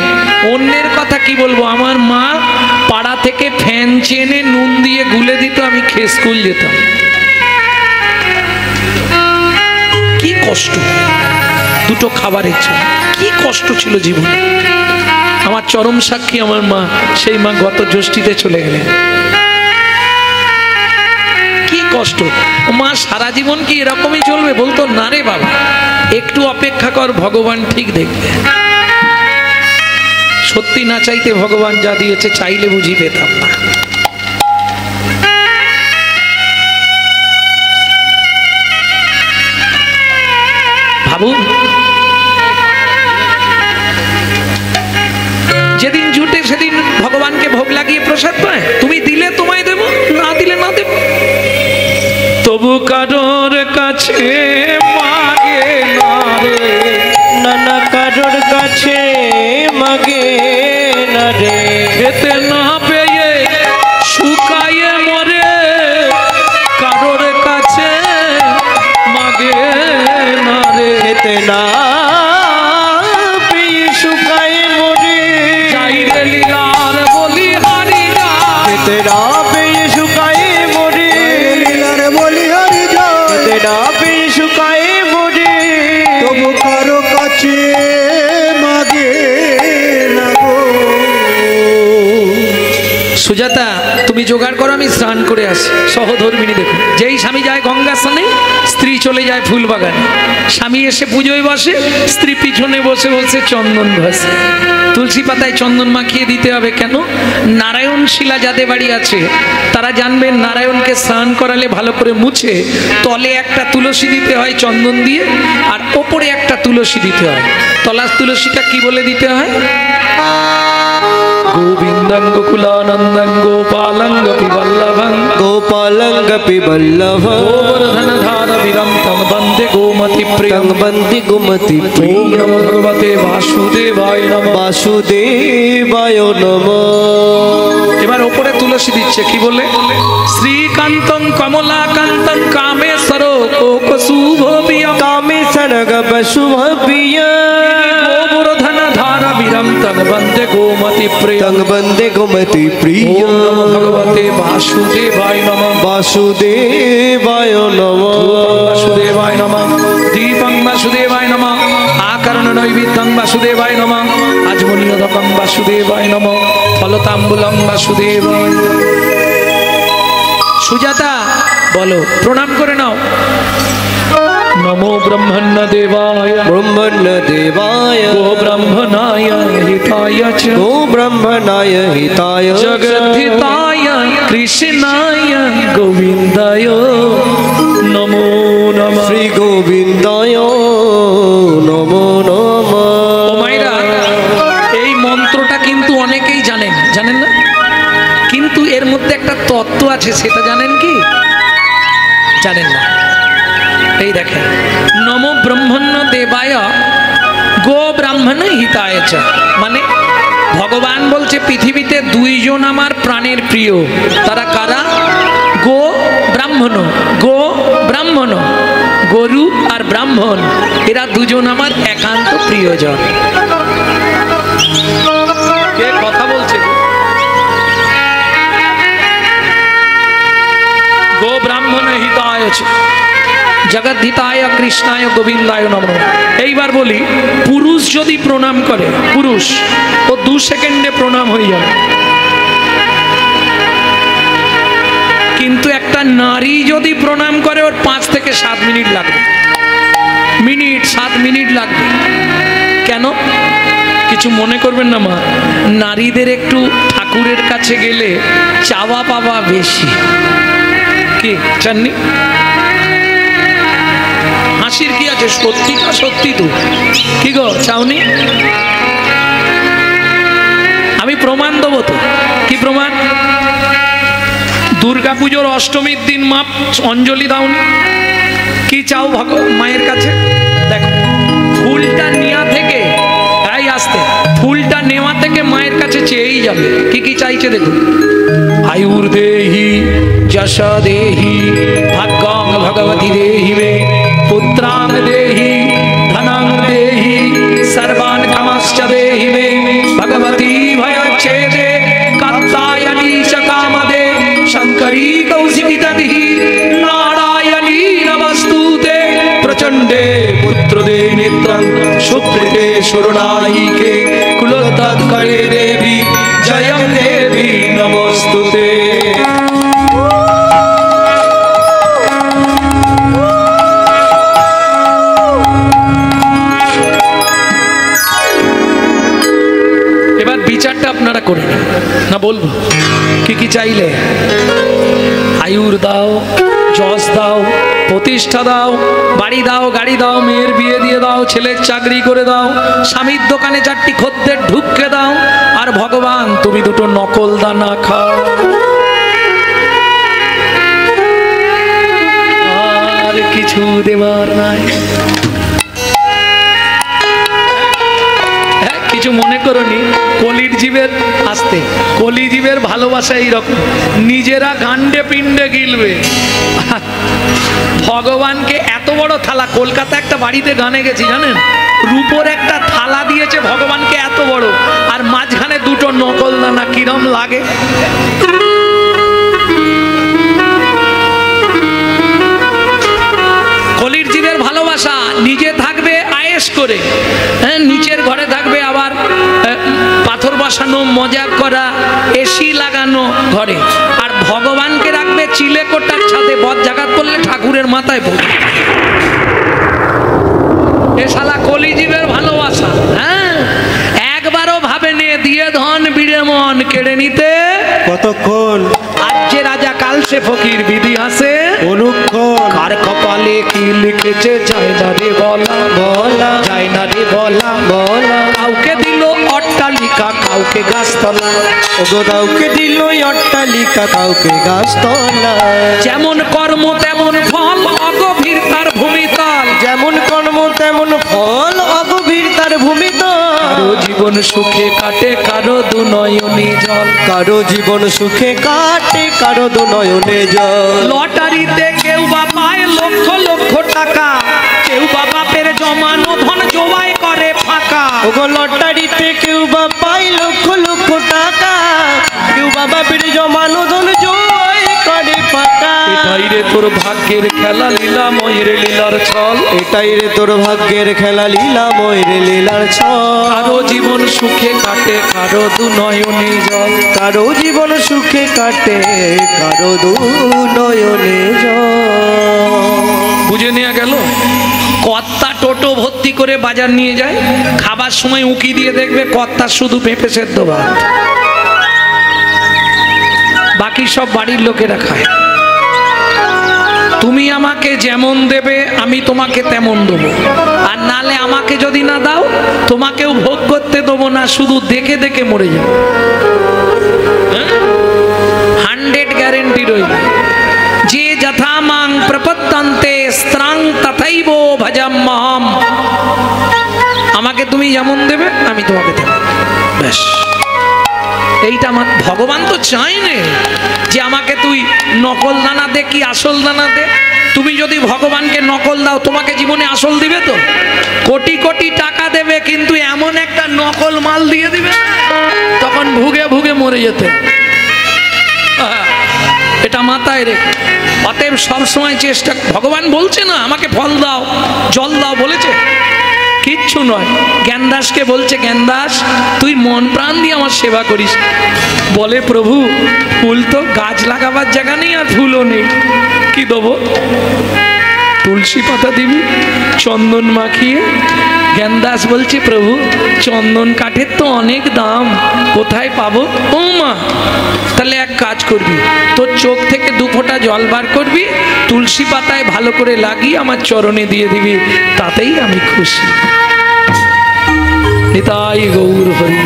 অন্যের কথা কি বলবো, আমার মা পাড়া থেকে ফ্যান চেনে নুন দিয়ে গুলে দিত, আমি খেয়ে স্কুল যেতাম। কি কষ্ট, দুটো খাবারের জন্য কি কষ্ট ছিল জীবনে। আমার চরম সাক্ষী আমার মা, সেই মা গত জ্যৈষ্ঠীতে চলে গেলেন। কি কষ্ট, মা সারা জীবন কি এরকমই চলবে? বলতো না রে বাবা, একটু অপেক্ষা কর, ভগবান ঠিক দেখবে। সত্যি না চাইতে ভগবান যা দিয়েছে, চাইলে বুঝি পেতাম না। ভাবুন, যেদিন জুটে সেদিন ভগবানকে ভোগ লাগিয়ে প্রসাদ পায়। তুমি দিলে তোমায় দেব, না দিলে না দেব। তবু কারোর কাছে মাগে না রে, নানা কারোর কাছে মাগে না রে, খেতে না পেয়ে শুকায়ে মরে, কারোর কাছে মাগে না রে, খেতে না তুমি জোগাড় করো, আমি স্নান করে আসি। সহধর্মিনী দেখো, যেই স্বামী যায় গঙ্গা স্নানে, স্ত্রী চলে যায় ফুল বাগানে। স্বামী এসে পুজোয় বসে, স্ত্রী পিছনে বসে বসে চন্দন ঘষে। তুলসী পাতায় চন্দন মাখিয়ে দিতে হবে কেন? নারায়ণ শিলা যাদের বাড়ি আছে তারা জানবেন, নারায়ণকে স্নান করালে ভালো করে মুছে তলে একটা তুলসী দিতে হয় চন্দন দিয়ে, আর ওপরে একটা তুলসী দিতে হয়। তলার তুলসীটা কি বলে দিতে হয়? গোবিন্দং গোকুলানন্দং গোপালং বল্লভং গোপালঙ্গপি বল্লভং গোবর্ধনধার বিরন্তং বন্দে গোমতি প্রিয়ং বন্দি গুমতি ওম প্রিয় নমো ভগবতে বাসুদেবায় নমঃ। বাসুদেবায় নমঃ। এবার ওপরে তুলসী দিচ্ছে কি বলে? শ্রীকান্তং কমলাকান্তং কামেশ্বর কোকশুভবিয়ং কামেশ্বর শুভ প্রিয় গোবর্ধনধার বিরন্তং বন্দে গোমতি প্রিয়ং বন্দে গুমতি প্রিয় ওম নমো ভগবতে বাসুদেবায় নমঃ। বাসুদেবায় নমঃ। বাসুদেবায় নমঃ। দীপং বাসুদেবায় নমঃ। আকারণ নৈবেদ্যং বাসুদেবায় নমঃ। আজমনীয়দকং বাসুদেবায় নমঃ। ফলতাম্বুলং বাসুদেবায়। সুজাতা বলো, প্রণাম করে নাও। নমো ব্রহ্মণ্য দেবায় ব্রহ্মণ্য দেবায় গো ব্রহ্মণায় হিতায় চ গো ব্রহ্মণায় হিতায় জগদ্ধিতায় কৃষ্ণায় গোবিন্দায় নমো নমঃ। শ্রী গোবিন্দায় নমো নমঃ। ও মায়েরা, এই মন্ত্রটা কিন্তু অনেকেই জানেন, জানেন না? কিন্তু এর মধ্যে একটা তত্ত্ব আছে, সেটা জানেন কি? জানেন না? এই দেখেন, নমো ব্রহ্মণ্য দেবায় গো ব্রাহ্মণ হিতায় চ, মানে ভগবান বলছে পৃথিবীতে দুইজন আমার প্রাণের প্রিয়। তারা কারা? গো ব্রাহ্মণ। গো ব্রাহ্মণ, গরু আর ব্রাহ্মণ, এরা দুজন আমার একান্ত প্রিয়জন। কে কথা বলছে? গো ব্রাহ্মণ হিতায় চ জগদ্ধিতায় কৃষ্ণায় গোবিন্দায় নমঃ। এইবার বলি, পুরুষ যদি প্রণাম করে, পুরুষ ও 2 সেকেন্ডে প্রণাম হয়ে যাবে। কিন্তু একটা নারী যদি প্রণাম করে, ওর 5 থেকে 7 মিনিট লাগবে। 7 মিনিট লাগবে। কেন? কিছু মনে করবেন না মা, নারীদের একটু ঠাকুরের কাছে গেলে চাওয়া পাওয়া বেশি। কি জাননি? হাসির কি আছে? সত্যিটা সত্যি তো। কি গো, চাওনি? আমি প্রমাণ দেবো তো। কি প্রমাণ? দুর্গাপুজোর অষ্টমীর দিন মা অঞ্জলি দাওনি? কি চাও মায়ের কাছে? দেখো, ফুলটা নেওয়া থেকে, তাই আসতে ফুলটা নেওয়া থেকে মায়ের কাছে চেয়েই যাবে। কি কি চাইছে দেখুন। আয়ুর দেহি, যশা দেহি, ভাগ্যং ভগবতী দেহি মে, পুত্রাং দেহি, ধনং দেহি, সর্বান কামশ্চ দেহি মে, ভগবতী ভয়চ্ছেদে কাত্যায়নী চ কামদে, শঙ্করী কৌশিকী তদিহি, নারায়ণী নমস্তুতে, প্রচণ্ডে পুত্রদে নিত্যং, সুপ্রীতে সুরনায়িকে, কুলোত্তরে দেবী, জয়ং দেবী নমস্তুতে। এবার বিচারটা আপনারা করে নিন না, বলবো কি কি চাইলে। আয়ুর দাও, যশ দাও, প্রতিষ্ঠা দাও, বাড়ি দাও, গাড়ি দাও, মেয়ের বিয়ে দিয়ে দাও, ছেলের চাকরি করে দাও, স্বামীর দোকানে 4টি খদ্দের ঢুককে দাও, আর ভগবান তুমি 2টো নকল দানা খাও। আর কিছু দেবার নাই। কিছু মনে করনি, কলির জীবের আসতে, কলি জীবের ভালোবাসা এইরকম, নিজেরা গান্ডে পিণ্ডে গিলবে। ভগবানকে এত বড় থালা, কলকাতা একটা বাড়িতে গানে গেছি জানেন, রূপোর একটা থালা দিয়েছে ভগবানকে এত বড়, আর মাঝখানে 2টো নকল দানা। কিরম লাগে? কলির জীবের ভালোবাসা, নিজে থাকবে আয়েশ করে, হ্যাঁ, নিচের ঘরে থাকবে আবার পাথর বসানো, মজা করা, এসি লাগানো ঘরে, আর চিলেকোটার ছাদে বদ জাগাত করলে ঠাকুরের মাথায় পড়ে। এ শালা কলিজীবের ভালোবাসা। হ্যাঁ, একবারও ভাবে নিয়ে দিয়ে ধন বিড়ে মন কেড়ে নিতে কতক্ষণ আজ যে রাজা কাল সে ফকির বিধি হাসে অনুক্ষণ কার কপালে কি লিখেছে যায় না রে বলা বলা, যায় না রে বলা বলা। কাউকে দিল অট্টালিকা কাউকে গাছতলা, ওগো কাউকে দিল অট্টালিকা কাউকে গাছতলা। যেমন কর্ম তেমন ফল অগভীর তার ভূমিতল, যেমন কর্ম তেমন ফল অগভীর তার ভূমিতল। কারো জীবন সুখে কাটে কারো দু নয়নে জল, কারো জীবন সুখে কাটে কারো দু নয়নে জল। লটারিতে কেউ বা পায় লক্ষ লক্ষ টাকা, কেউ বা বাপের জমানো ধন জমাই করে ফাঁকা। ওগো লটারিতে কেউ বা পায় লক্ষ লক্ষ টাকা, কেউ বা বাপের জমানো ধন জমাই করে ফাঁকা। এটাই রে তোর ভাগ্যের খেলা লীলা ময়ের লীলার ছল, এটাই রে তোর ভাগ্যের খেলা লীলা ময়ের লীলার ছল। কারো জীবন সুখে কাটে কারো দু নয়নে জল। কারো জীবন সুখে কাটে কারো দু নয়নে জল। বুঝে নেওয়া গেল? কর্তা টোটো ভর্তি করে বাজার নিয়ে যায়, খাবার সময় উকি দিয়ে দেখবে কর্তার শুধু পেঁপে সেদ্ধ ভাত, বাকি সব বাড়ির লোকেরা খায়। তুমি আমাকে যেমন দেবে আমি তোমাকে তেমন দেবো, আর নালে আমাকে যদি না দাও তোমাকেও ভোগ করতে দেবো না, শুধু দেখে দেখে মরে যাও। 100 গ্যারেন্টি রইল। যে যথা মাং প্রপদ্যন্তে স্ত্রাং তথৈব ভজম্যহম। আমাকে তুমি যেমন দেবে আমি তোমাকে দেব, ব্যাস। এইটা আমার ভগবান তো চাই না যে আমাকে তুই নকল দানা দে কি আসল দানা দে। তুমি যদি ভগবানকে নকল দাও তোমাকে জীবনে আসল দিবে তো? কোটি কোটি টাকা দেবে কিন্তু এমন একটা নকল মাল দিয়ে দিবে, তখন ভুগে ভুগে মরে যেতে। এটা মাথায় রেখে অতএব সবসময় চেষ্টা। ভগবান বলছে না আমাকে ফল দাও জল দাও, বলেছে? কিচ্ছু নয়। জ্ঞানদাসকে বলছে, জ্ঞানদাস তুই মন প্রাণ দিয়ে আমার সেবা করিস। বলে প্রভু ফুল তো গাছ লাগাবার জায়গা নেই আর ফুলও নেই, কি দেবো? তুলসী পাতা দিবি চন্দন মাখিয়ে। জ্ঞানদাস বলছে প্রভু চন্দন কাঠের তো অনেক দাম, কোথায় পাবো? ও মা, তাহলে এক কাজ করবি, তোর চোখ থেকে 2 ফোঁটা জল বার করবি, তুলসী পাতায় ভালো করে লাগিয়ে আমার চরণে দিয়ে দিবি, তাতেই আমি খুশি। নিতাই গৌর হরি।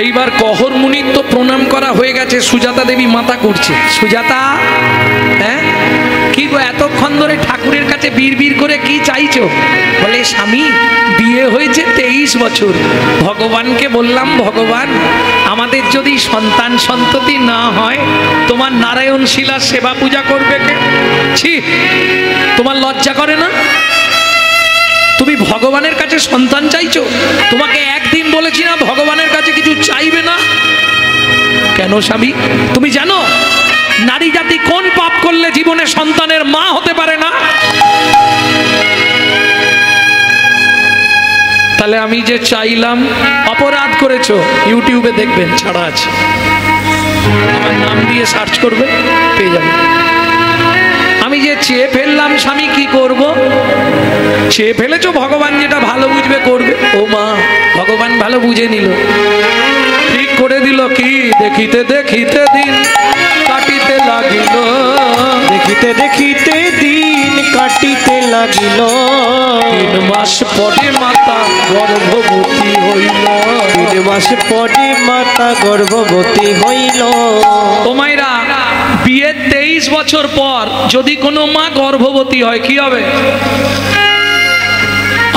এইবার কহর মুনির তো প্রণাম করা হয়ে গেছে, সুজাতা দেবী মাথা করছে। সুজাতা, হ্যাঁ কি গো এতক্ষণ ধরে ঠাকুরের কাছে বিড় করে কি চাইছো? বলে স্বামী বিয়ে হয়েছে 23 বছর, ভগবানকে বললাম ভগবান আমাদের যদি সন্তান সন্ততি না হয় তোমার নারায়ণ শিলার সেবা পূজা করবে কে? ছি, তোমার লজ্জা করে না? তুমি ভগবানের কাছে সন্তান চাইছো? তোমাকে একদিন বলেছি না ভগবানের কাছে কিছু চাইবে না? কেন স্বামী? তুমি জানো নারী জাতি কোন পাপ করলে জীবনে সন্তানের মা হতে পারে না? তাহলে আমি যে চাইলাম, অপরাধ করেছো, ইউটিউবে দেখবেন ছাড়া আছে, আমার নাম দিয়ে সার্চ করবে পেয়ে যাবে। আমি যে চেয়ে ফেললাম স্বামী কি করব? চেয়ে ফেলেছো, ভগবান যেটা ভালো বুঝবে করবে। ও মা, ভগবান ভালো বুঝে নিল, ঠিক করে দিল কি? দেখিতে দেখিতে দিন কাটিতে লাগিল, দেখিতে দেখিতে দিন কাটিতে লাগিল। 3 মাস পরে মাতা গর্ভবতী হইল, 3 মাস পরে মাতা গর্ভবতী হইল। ও মায়েরা, বিয়ের 23 বছর পর যদি কোনো মা গর্ভবতী হয় কি হবে?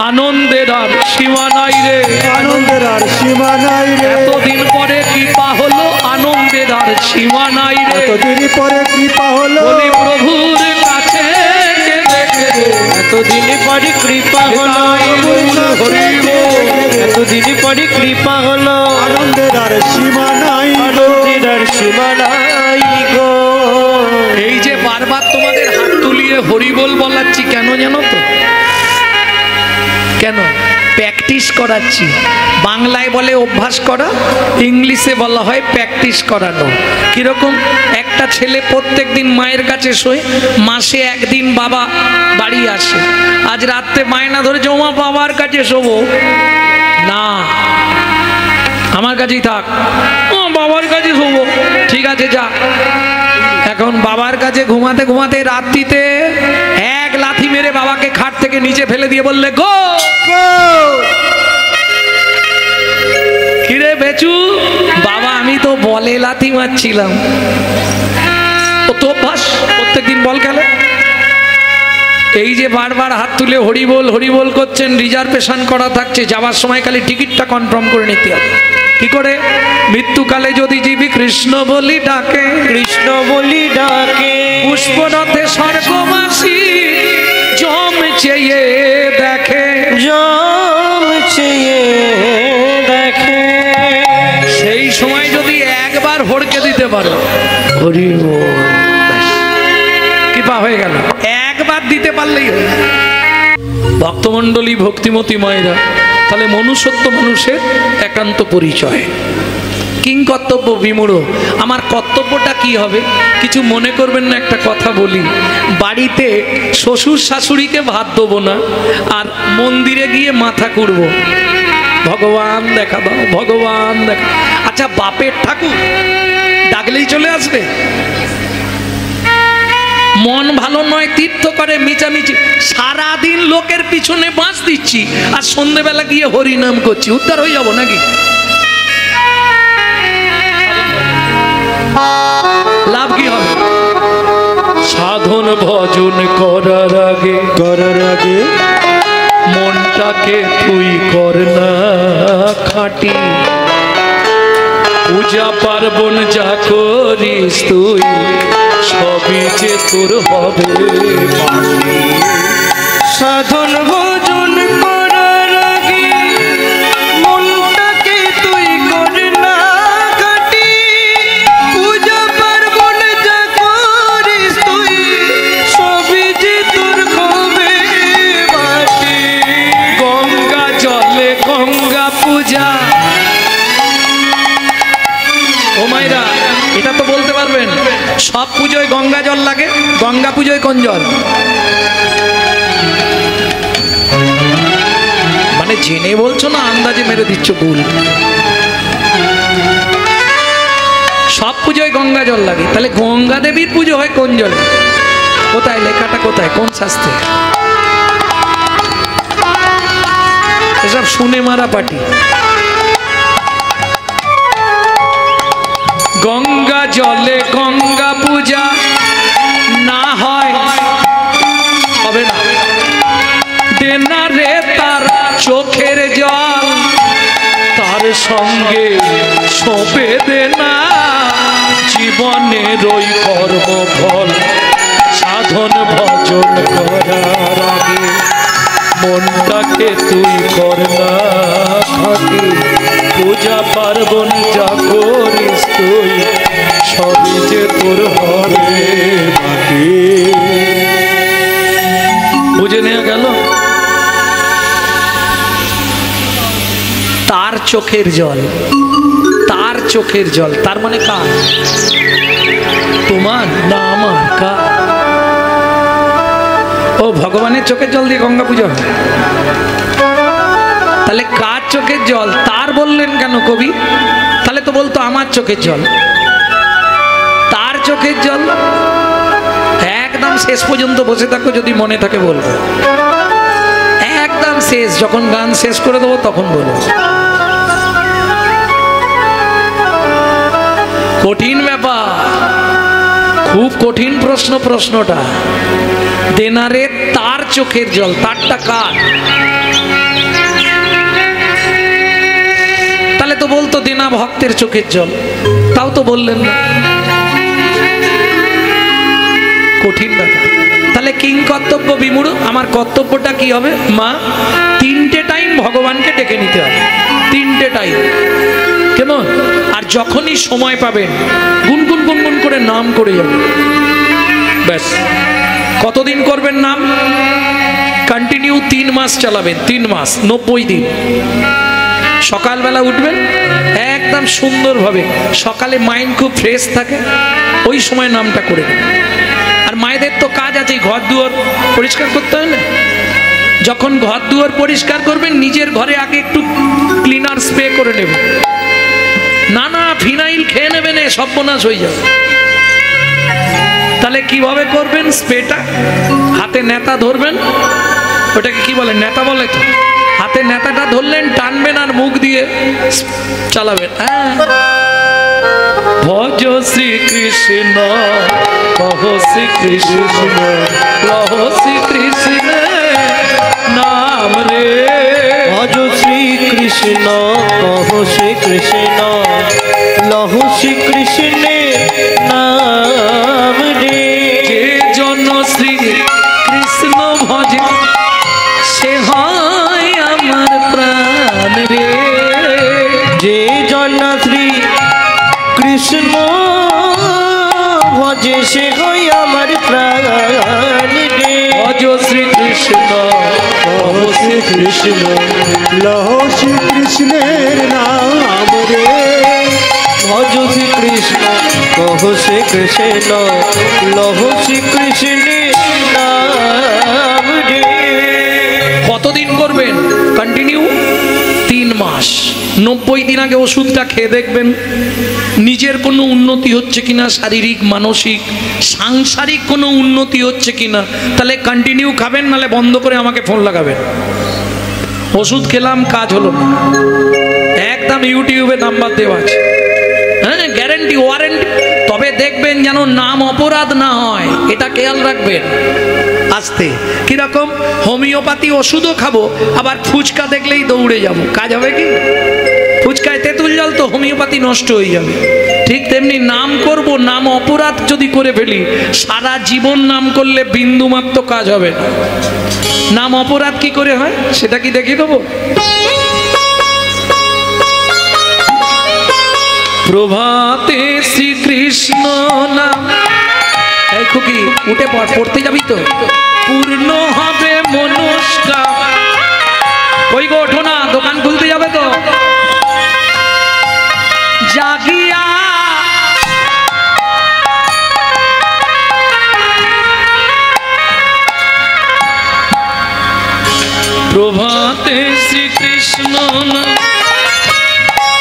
আনন্দের আর সীমা নাই রে, আনন্দের আর সীমা নাই রে। এতদিন পরে কৃপা হলো, আনন্দের আর সীমা নাই রে। এতদিন পরে কৃপা হলো, বলি প্রভুর কাছে এতদিন পরে কৃপা হলো, এতদিন পরে কৃপা হলো। আনন্দের আর সীমা নাই গো, আনন্দের আর সীমা নাই গো। এই যে বারবার তোমাদের হাত তুলিয়ে হরিবোল বলাচ্ছি কেন জানো তো? কেন? প্র্যাকটিস করাচ্ছি। বাংলায় বলে অভ্যাস করা, ইংলিশে বলা হয় প্র্যাকটিস করানো। কিরকম? একটা ছেলে প্রত্যেক দিন মায়ের কাছে শোয়, মাসে একদিন বাবা বাড়ি আসে। আজ রাত্রে বায়না ধরে জমা বাবার কাছে শোবো না, আমার কাছেই থাক, বাবার কাছে শোবো। ঠিক আছে যা। এখন বাবার কাছে ঘুমাতে ঘুমাতে রাত্রিতে এক লাথি মেরে বাবাকে খাট থেকে নিচে ফেলে দিয়ে বললে, গো কিরে বেচু, বাবা আমি তো বলে লাথি মারছিলাম। ও তো অভ্যাস, প্রত্যেকদিন বল খেলে। এই যে বারবার হাত তুলে হরিবোল হরিবোল করছেন, রিজার্ভেশন করা থাকছে, যাওয়ার সময় খালি টিকিটটা কনফার্ম করে নিতে হবে। কি করে? মৃত্যুকালে যদি জীবী কৃষ্ণ বলি ডাকে, কৃষ্ণ বলি ডাকে, পুষ্পরথে স্বর্গবাসী জম চেয়ে দেখে, জম চেয়ে দেখে। সেই সময় যদি একবার হড়কে দিতে পারো, হরি বল, কৃপা হয়ে গেল। একবার দিতে পারলেই হলো। ভক্তমণ্ডলী, ভক্তিমতী মায়েরা, তাহলে মনুষ্যত্ব মানুষের একান্ত পরিচয়। কিং কর্তব্য বিমূঢ়। আমার কর্তব্যটা কি হবে? কিছু মনে করবেন না, একটা কথা বলি। বাড়িতে শ্বশুর শাশুড়িকে ভাত দেবো না, আর মন্দিরে গিয়ে মাথা কুড়বো, ভগবান দেখা দাও, ভগবান দেখা। আচ্ছা, বাপের ঠাকুর ডাকলেই চলে আসবে? মন ভালো নয়, তীর্থ করে মিচামিচি, সারাদিন লোকের পিছনে বাঁশ দিচ্ছি, আর সন্ধ্যেবেলা গিয়ে হরিনাম করছি, উদ্ধার হয়ে যাবো নাকি? লাভ কি হবে? সাধন ভজন করার আগে মনটাকে তুই কর না খাঁটি, পূজা পার্বণ যা করিস তুই সবই যে তোর হবে মাটি। সাধন ভজন করার আগে মনটাকে তুই কর না খাঁটি, পূজা পার্বণ যা করিস তুই সবই যে তোর হবে মাটি। গঙ্গা জলে গঙ্গা পূজা। ও মায়েরা, এটা তো বলতে পারবেন, সব পুজোয় গঙ্গা জল লাগে, গঙ্গা পুজোয় কোন জল? মানে জেনে বলছো না আন্দাজে মেরে দিচ্ছ ভুল? সব পুজোয় গঙ্গা জল লাগে, তাহলে গঙ্গা দেবীর পুজো হয় কোন জলে? কোথায় লেখাটা, কোথায়, কোন শাস্ত্রে? এসব শুনে মারা পাটি। গঙ্গা জলে গঙ্গা পূজা না হয়, হবে না। দেনা রে তার চোখের জল, তার সঙ্গে সঁপে দেনা জীবনের ওই কর্মফল। সাধন ভজন করার আগে মনটাকে তুই কর না খাঁটি, পূজা পার্বণ যা করিস তুই সবই যে তোর হবে মাটি। বুঝে নেওয়া গেল? তার চোখের জল, তার চোখের জল, তার মানে কার? তোমার না আমার? কার? ও ভগবানের চোখের জল দিয়ে গঙ্গা পূজা হয়? তাহলে কার চোখের জল? তার বললেন কেন কবি? তাহলে তো বলতো আমার চোখের জল। তার চোখের জল একদম শেষ পর্যন্ত বসে থাকো, যদি মনে থাকে বলবো। একদম শেষ, যখন গান শেষ করে দেবো তখন বলবো। কঠিন ব্যাপার, খুব কঠিন প্রশ্ন। প্রশ্নটা দেনারে তার চোখের জল, তারটা কার? তাহলে তো বলতো দেনা ভক্তের চোখের জল, তাও তো বললেন না। কঠিন ব্যাপার। তাহলে কিং কর্তব্য বিমূঢ়। আমার কর্তব্যটা কি হবে? মা, 3টে টাইম ভগবানকে ডেকে নিতে হবে, 3টে টাইম। কেমন? আর যখনই সময় পাবেন গুনগুন গুনগুন করে নাম করে যাবেন। ব্যাস। কতদিন করবেন নাম? কন্টিনিউ 3 মাস চালাবেন, 3 মাস 90 দিন। সকালবেলা উঠবেন একদম সুন্দরভাবে, সকালে মাইন্ড খুব ফ্রেশ থাকে, ওই সময় নামটা করে নেবেন। আর মায়েদের তো কাজ আছে ঘর দুয়ার পরিষ্কার করতে হয় না, যখন ঘর দুয়ার পরিষ্কার করবেন নিজের ঘরে আগে একটু ক্লিনার স্প্রে করে নেবেন। না না ফিনাইল খেয়ে নেবেন, সর্বনাশ হয়ে যাবে। তাহলে কিভাবে করবেন স্প্রেটা? হাতে নেতা ধরবেন, ওটাকে কি বলে, নেতা বলে তো, হাতে নেতাটা ধরলেন, টানবেন আর মুখ দিয়ে চালাবেন। ভজ শ্রীকৃষ্ণ কহ শ্রীকৃষ্ণ লহ শ্রীকৃষ্ণ নাম রে। ভজ শ্রীকৃষ্ণ কহ শ্রীকৃষ্ণ লহ শ্রীকৃষ্ণের নাম রে। যে জন শ্রী কৃষ্ণ ভজে সে হয় আমার প্রাণ রে। যে জন শ্রী কৃষ্ণ ভজে সে হয় আমার প্রাণ রে। ভজ শ্রীকৃষ্ণ কহ শ্রীকৃষ্ণ লহ শ্রীকৃষ্ণের নাম রে। ভজ শ্রীকৃষ্ণ কহ শ্রীকৃষ্ণ লহ শ্রীকৃষ্ণের নাম রে। কতদিন করবেন কন্টিনিউ? 3 মাস। 90 দিন আগে ওষুধটা খেয়ে দেখবেন নিজের কোনো উন্নতি হচ্ছে কিনা, শারীরিক মানসিক সাংসারিক কোনো উন্নতি হচ্ছে কিনা। তাহলে কন্টিনিউ খাবেন, নাহলে বন্ধ করে আমাকে ফোন লাগাবেন। ওষুধ খেলাম কাজ হলো না, একদম ইউটিউবে নাম্বার দেওয়া আছে, হ্যাঁ গ্যারেন্টি ওয়ারেন্টি। তবে দেখবেন যেন নাম অপরাধ না হয়, এটা খেয়াল রাখবেন। আসতে কিরকম হোমিওপ্যাথি ওষুধও খাবো, আবার ফুচকা দেখলেই দৌড়ে যাবো, কাজ হবে কি? ফুচকায় তেঁতুল জল তো হোমিওপ্যাথি নষ্ট হয়ে যাবে। ঠিক তেমনি নাম করব, নাম অপরাধ যদি করে ফেলি, সারা জীবন নাম করলে বিন্দুমাত্র কাজ হবে না। নাম অপরাধ কি করে হয় সেটা কি দেখিয়ে দেবো? প্রভাতে শ্রীকৃষ্ণ নাম, এই খুকি উঠে পড়, পড়তে যাবি তো? পূর্ণ হবে মনস্কাম। কই গো ওঠো না, দোকান খুলতে যাবে তো? জাগিয়া প্রভাতে শ্রীকৃষ্ণ নাম,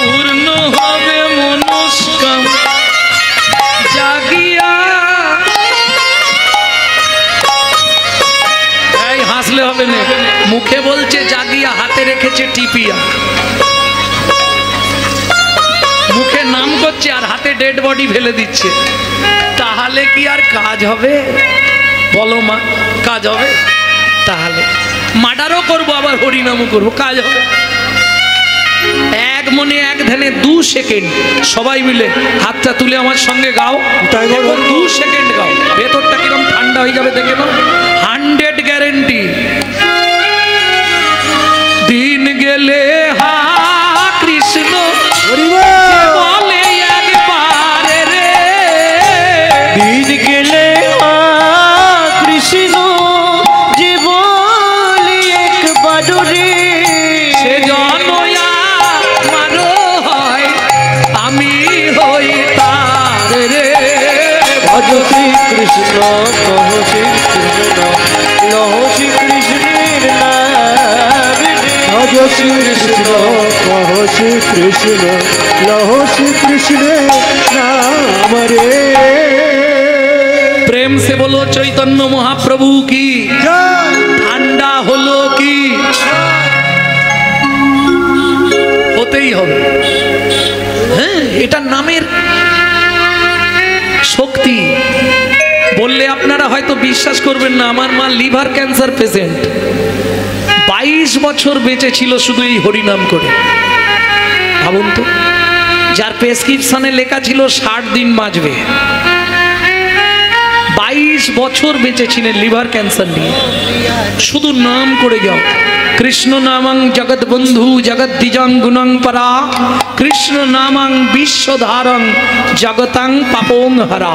পূর্ণ হবে মনস্কাম। জাগিয়া, এই হাসলে হবে না, মুখে বলছে জাগিয়া, হাতে রেখেছে টিপিয়া। মুখে নাম করছে আর হাতে ডেড বডি ফেলে দিচ্ছে, তাহলে কি আর কাজ হবে? বলো মা, কাজ হবে? তাহলে মার্ডারও করবো আবার হরিনামও করবো, কাজ হবে? এক মনে এক ধ্যানে 2 সেকেন্ড সবাই মিলে হাতটা তুলে আমার সঙ্গে গাও। 2 সেকেন্ড গাও, ভেতরটা কিরকম ঠান্ডা হয়ে যাবে দেখে নাও। 100 গ্যারেন্টি। দিন গেলে হা কৃষ্ণ বলে একবার রে। দিন গেলে কৃষ্ণ যে বলি একবার রে। সে জনয়া মারো হয়, আমি হই তার রে। ভজ শ্রীকৃষ্ণ কহ শ্রীকৃষ্ণ লহ শ্রীকৃষ্ণের নাম রে। ভজ শ্রীকৃষ্ণ কহ শ্রীকৃষ্ণ লহ শ্রীকৃষ্ণের নাম রে। প্রেম সে বলো চৈতন্য মহাপ্রভু কি জয়। ঠান্ডা হলো কি? হতেই হবে। হ্যাঁ, এটা নামের শক্তি। বললে আপনারা হয়তো বিশ্বাস করবেন না, আমার মা লিভার ক্যান্সার পেশেন্ট, 22 বছর বেঁচে ছিল শুধু এই হরিনাম করে। ভাবুন তো, যার প্রেসক্রিপশনে লেখা ছিল 60 দিন বাঁচবে, 22 বছর বেঁচে ছিলেন লিভার ক্যান্সার নিয়ে। শুধু নাম করে যাও, কৃষ্ণ নামং জগৎ বন্ধু জগৎ দ্বিজং গুণং পরা, কৃষ্ণ নামং বিশ্বধারং জগতাং পাপং হরা।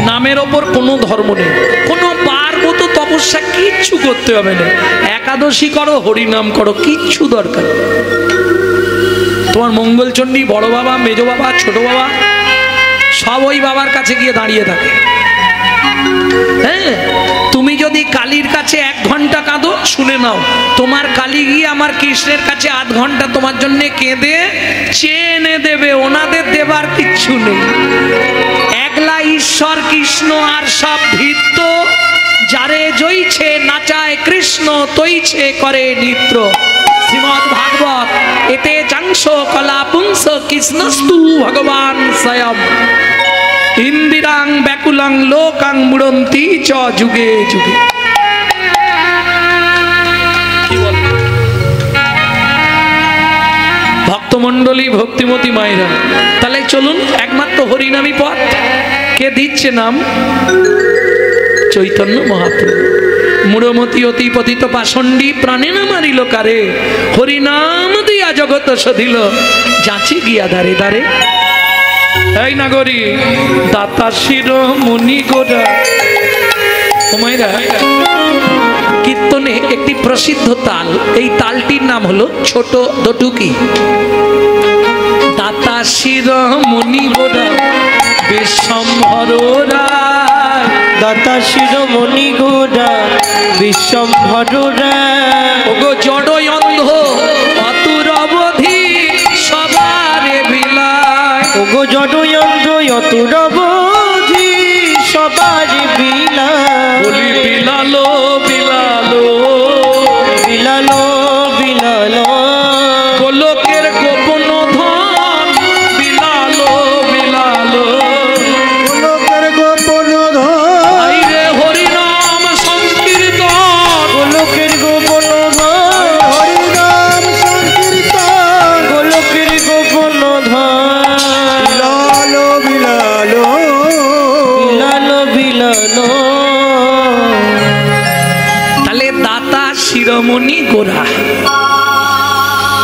নামের ওপর কোনো ধর্ম নেই। কোনো পার্বত্য তপস্যা তপস্যা কিচ্ছু করতে হবে না, একাদশী করো, হরিনাম করো, কিচ্ছু দরকার। তোমার মঙ্গলচণ্ডী বড় বাবা, মেজ বাবা, ছোট বাবা সব ওই বাবার কাছে গিয়ে দাঁড়িয়ে থাকে। হ্যাঁ, তুমি যদি কালীর কাছে 1 ঘন্টা কাঁদো, শুনে নাও, তোমার কালী গিয়ে আমার কৃষ্ণের কাছে 8 ঘন্টা তোমার জন্য কেঁদে চেয়ে এনে দেবে। ওনাদের দেবার কিচ্ছু নেই, একলা ঈশ্বর কৃষ্ণ, আর সব ভিত্ত। যারে জইছে নাচায় কৃষ্ণ, তৈছে করে নৃত্য। শ্রীমদ ভাগবত এতে চাংশ কলা পুংস কৃষ্ণস্তু ভগবান স্বয়ং। ইন্দিরাং ব্যাকুলাং লোকাং মুড়ন্তি চ যুগে যুগে। ভক্তমণ্ডলী, ভক্তিমতী মায়েরা, তাহলে চলুন একমাত্র হরিনামী পথ। কে দিচ্ছে নাম? চৈতন্য মহাপ্রভু। মূঢ়মতি অতি পতিত পাষণ্ডী প্রাণে না মারিল কারে, হরিনাম দিয়া জগত সধিল যাচি গিয়া দারে দারে। এই নাগরী দাতা শির মুনি গোরা। মায়েরা, কীর্তনে একটি প্রসিদ্ধ তাল, এই তালটির নাম হলো ছোট দটুকি। দাতা শির মুনি গোরা বিশ্বম্ভর রায়, দাতা শিরোমণি গোরা বিশ্বম্ভর রায়। ওগো জড় অন্ধ অতুর অবধি সবারে বিলায়, ওগো জড়যন্ত্র অতুর অবধি সবার বিলায়। বলি বিলালো বিলালো বিলালো বিলালো, গোলকের গোপন ধন বিলালো বিলালো। গোলকের গোপন ধন, আইরে হরিনাম সংকীর্তন, গোলকের গোপন ধন, হরিনাম সংকীর্তন, গোলকের গোপন ধন। বিলালো বিলালো, বিলালো বিলালো। তাহলে দাতা শিরোমণি গোরা,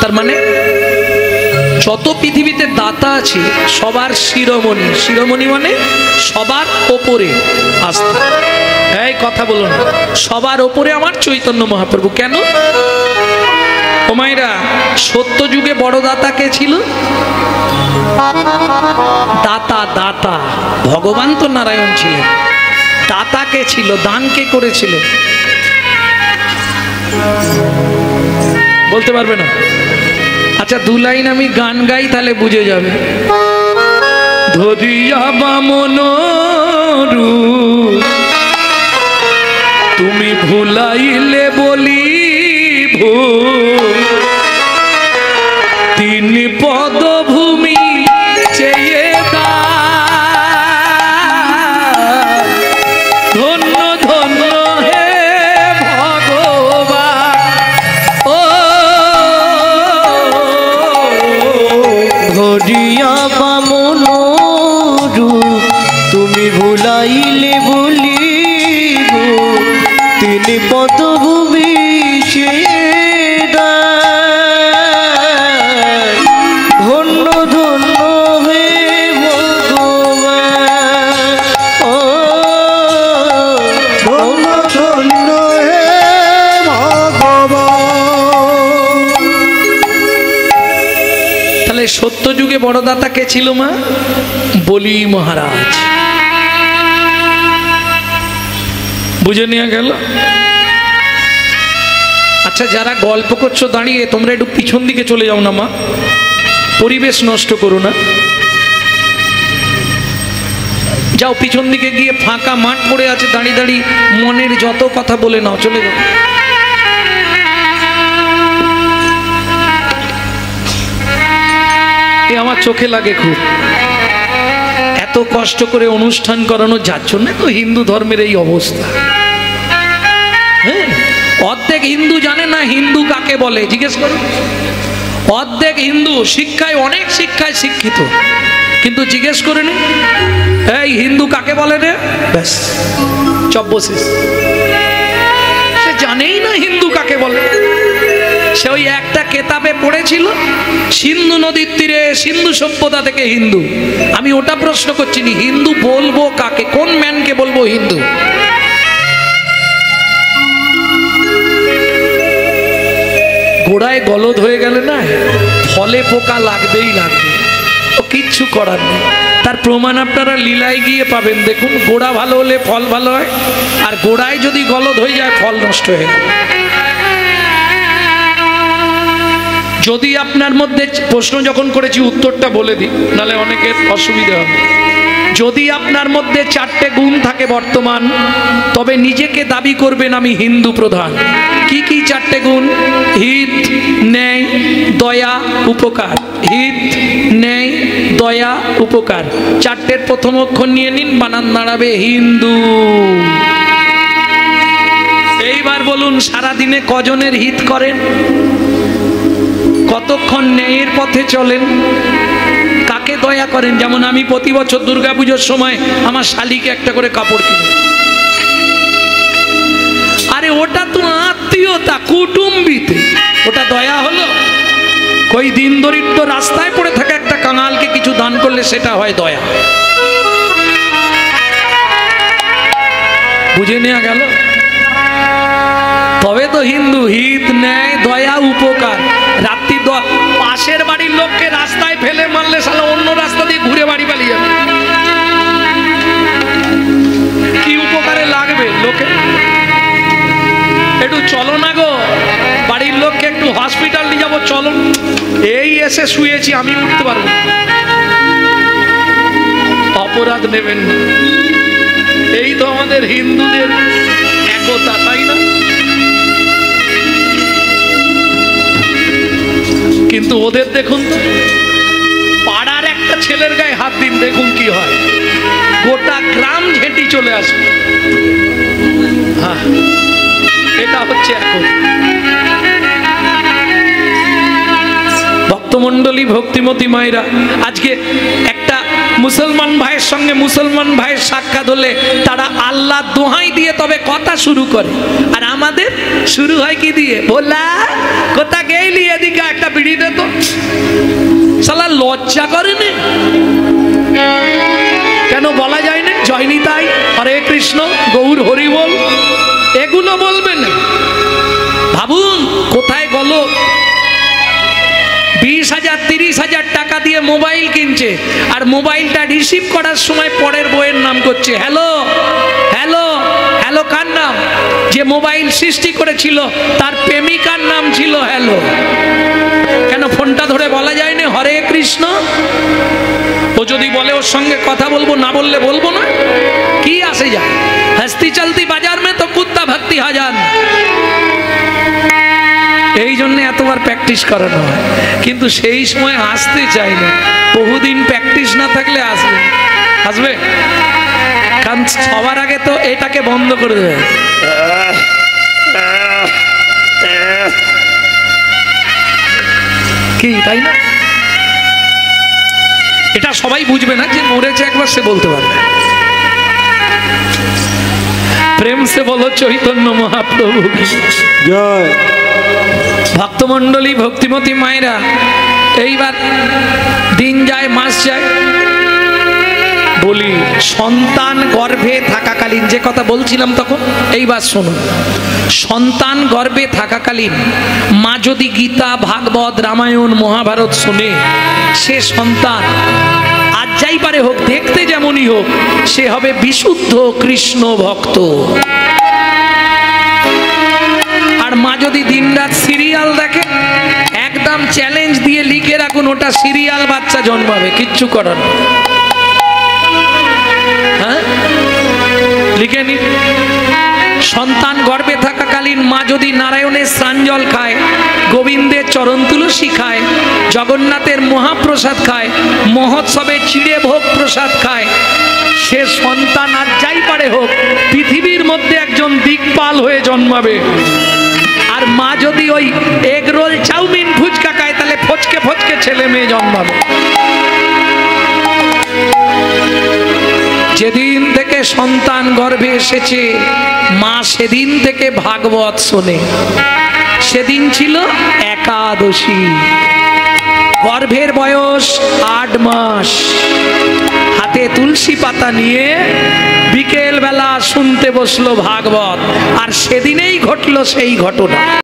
তার মানে যত পৃথিবীতে দাতা আছে সবার শিরোমণি। শিরোমণি মানে সবার ওপরে আস্থা। এই কথা বলুন, সবার ওপরে আমার চৈতন্য মহাপ্রভু। কেন? ও মায়েরা, সত্য যুগে বড় দাতা কে ছিল? দাতা, দাতা ভগবান তো নারায়ণ ছিলেন, দাতা কে ছিল? দান কে করেছিলেন? বলতে পারবে না? আচ্ছা, 2 লাইন আমি গান গাই, তাহলে বুঝে যাবে। ধরিয়া বামন রূপ তুমি ভুলাইলে বলি ভুল, 3 পদভূমি চেয়ে দাও, ধন্য ধন্য হে ভগবান। ও ধরিয়া বামন রূপ তুমি ভুলাইলে বলিব, 3 পদভূমি চেয়ে দাও, ধন্য ধন্য হে ভগবান। ও ধন্য ধন্য হে ভগবান। তাহলে সত্য যুগে বড় দাতা কে ছিল মা? বলি মহারাজ। বুঝে নেওয়া গেল? আচ্ছা, যারা গল্প করছো দাঁড়িয়ে, তোমরা একটু পিছন দিকে চলে যাও না মা, পরিবেশ নষ্ট করো না। যাও পিছন দিকে গিয়ে, ফাঁকা মাঠ পড়ে আছে, দাঁড়িয়ে দাঁড়িয়ে মনের যত কথা বলে নাও, চলে যাও। এ আমার চোখে লাগে খুব, এত কষ্ট করে অনুষ্ঠান করানো, যার জন্য তো হিন্দু ধর্মের এই অবস্থা। হ্যাঁ, অর্ধেক হিন্দু জানে না হিন্দু কাকে বলে, জিজ্ঞেস করো। অর্ধেক হিন্দু শিক্ষায়, অনেক শিক্ষায় শিক্ষিত, কিন্তু জিজ্ঞেস করে নি এই হিন্দু কাকে বলে রে, ব্যাস চব্বশেষ। সে জানেই না হিন্দু কাকে বলে। সে ওই একটা কেতাবে পড়েছিল, সিন্ধু নদীর তীরে সিন্ধু সভ্যতা থেকে হিন্দু। আমি ওটা প্রশ্ন করছি, হিন্দু বলবো কাকে? কোন ম্যানকে বলবো হিন্দু? গোড়ায় গলদ হয়ে গেলে না ফলে পোকা লাগবেই লাগবে, ও কিচ্ছু করার নেই। তার প্রমাণ আপনারা লীলায় গিয়ে পাবেন। দেখুন, গোড়া ভালো হলে ফল ভালো হয়, আর গোড়ায় যদি গলদ হয়ে যায় ফল নষ্ট হয়ে যায়। যদি আপনার মধ্যে, প্রশ্ন যখন করেছি উত্তরটা বলে দিই, নাহলে অনেকের অসুবিধা হবে। যদি আপনার মধ্যে 4টে গুণ থাকে বর্তমান, তবে নিজেকে দাবি করবেন আমি হিন্দু প্রধান। কি কি 4টে গুণ? হিত, ন্যায়, দয়া, উপকার। হিত, ন্যায়, দয়া, উপকার। 4টের প্রথম অক্ষর নিয়ে নিন, বানান দাঁড়াবে হিন্দু। এইবার বলুন, সারাদিনে কজনের হিত করেন? কতক্ষণ ন্যায়ের পথে চলেন? কাকে দয়া করেন? যেমন আমি প্রতি বছর দুর্গাপুজোর সময় আমার শালিকে একটা করে কাপড় কিনি। আরে ওটা তো আত্মীয়তা, কুটুম্বিতে, ওটা দয়া হলো? কই দিন দরিদ্র রাস্তায় পড়ে থাকা একটা কাঙালকে কিছু দান করলে সেটা হয় দয়া। বুঝে নেওয়া গেল? তবে তো হিন্দু। হিত, ন্যায়, দয়া, উপকার। রাত্রি পাশের বাড়ির লোককে রাস্তায় ফেলে মারলে শালা অন্য রাস্তা দিয়ে ঘুরে বাড়ি পালিয়ে যাবে। কি উপকারে লাগবে লোকে? একটু চলো না গো, বাড়ির লোককে একটু হসপিটাল নিয়ে যাবো, চলো। এই এসে শুয়েছি, আমি উঠতে পারবো না। অপরাধ নেবেন না। এই তো আমাদের হিন্দুদের একতা, তাই না? কিন্তু ওদের দেখুন তো, পাড়ার একটা ছেলের গায়ে হাত দিন, দেখুন কি হয়। গোটা গ্রাম ঝেঁটি চলে আসবে। হ্যাঁ, এটা হচ্ছে এখন। ভক্তমণ্ডলী, ভক্তিমতী মায়েরা, আজকে একটা মুসলমান ভাইয়ের সঙ্গে মুসলমান ভাইয়ের সাক্ষাৎ হলে তারা আল্লাহ দোহাই দিয়ে তবে কথা শুরু করে, আর আমাদের শুরু হয় কি দিয়ে? বলা কোথা গেলি, এদিকে একটা বিড়ি দে তো। শালা লজ্জা করেনি? কেন বলা যায় না জয় নিতাই, হরে কৃষ্ণ, গৌর হরি বল? এগুলো বলবেন। ভাবুন কোথায় গেল 20,000 30,000 টাকা দিয়ে মোবাইল কিনছে, আর মোবাইলটা রিসিভ করার সময় পরের বইয়ের নাম করছে। হ্যালো হ্যালো হ্যালো, কার নাম? যে মোবাইল সৃষ্টি করেছিল তার প্রেমিকার নাম ছিল হ্যালো। কেন ফোনটা ধরে বলা যায় না হরে কৃষ্ণ? ও যদি বলে ওর সঙ্গে কথা বলবো, না বললে বলবো না, কি আসে যায়? হস্তি চলতি বাজার মে তো কুত্তা ভক্তি হাজার। এই জন্য এতবার প্র্যাকটিস করানো হয়, কিন্তু সেই সময় আসতে চাই না। বহুদিন প্র্যাকটিস না থাকলে আসবে আসবে, কারণ সবার আগে তো এটাকে বন্ধ করে দেবে। কি তাই না? এটা সবাই বুঝবে না, যে মরেছে একবার সে বলতে পারবে। প্রেম সে বলো চৈতন্য মহাপ্রভু জয়। ভক্তমণ্ডলী, ভক্তিমতী মায়েরা, এইবার দিন যায়, মাস যায়। বলি, সন্তান গর্ভে থাকাকালীন যে কথা বলছিলাম তখন, এইবার শুনুন। সন্তান গর্ভে থাকাকালীন মা যদি গীতা, ভাগবত, রামায়ণ, মহাভারত শুনে, সে সন্তান আজ যাই পারে হোক, দেখতে যেমনই হোক, সে হবে বিশুদ্ধ কৃষ্ণ ভক্ত। আর মা যদি দিনরাত সিরিয়াল দেখে, একদম চ্যালেঞ্জ দিয়ে লিখে রাখুন, ওটা সিরিয়াল বাচ্চা জন্মাবে, কিচ্ছু করার। হ্যাঁ, লিখে নিন। সন্তান গর্ভে থাকাকালীন মা যদি নারায়ণের স্নানজল খায়, গোবিন্দের চরণ তুলসী খায়, জগন্নাথের মহাপ্রসাদ খায়, মহোৎসবে চিড়ে ভোগ প্রসাদ খায়, সে সন্তান আর যাই পারে হোক পৃথিবীর মধ্যে একজন দিকপাল হয়ে জন্মাবে। আর মা যদি ওই এগ রোল, চাউমিন, ফুচকা খায়, তাহলে ফচকে ফচকে ছেলে মেয়ে জন্মাবে। যেদিন থেকে সন্তান গর্ভে এসেছে, মা সেদিন থেকে ভাগবত শোনে। সেদিন ছিল একাদশী। গর্ভের বয়স 8 মাস। হাতে তুলসী পাতা নিয়ে বিকেল বেলা শুনতে বসলো ভাগবত, আর সেদিনেই ঘটলো সেই ঘটনা।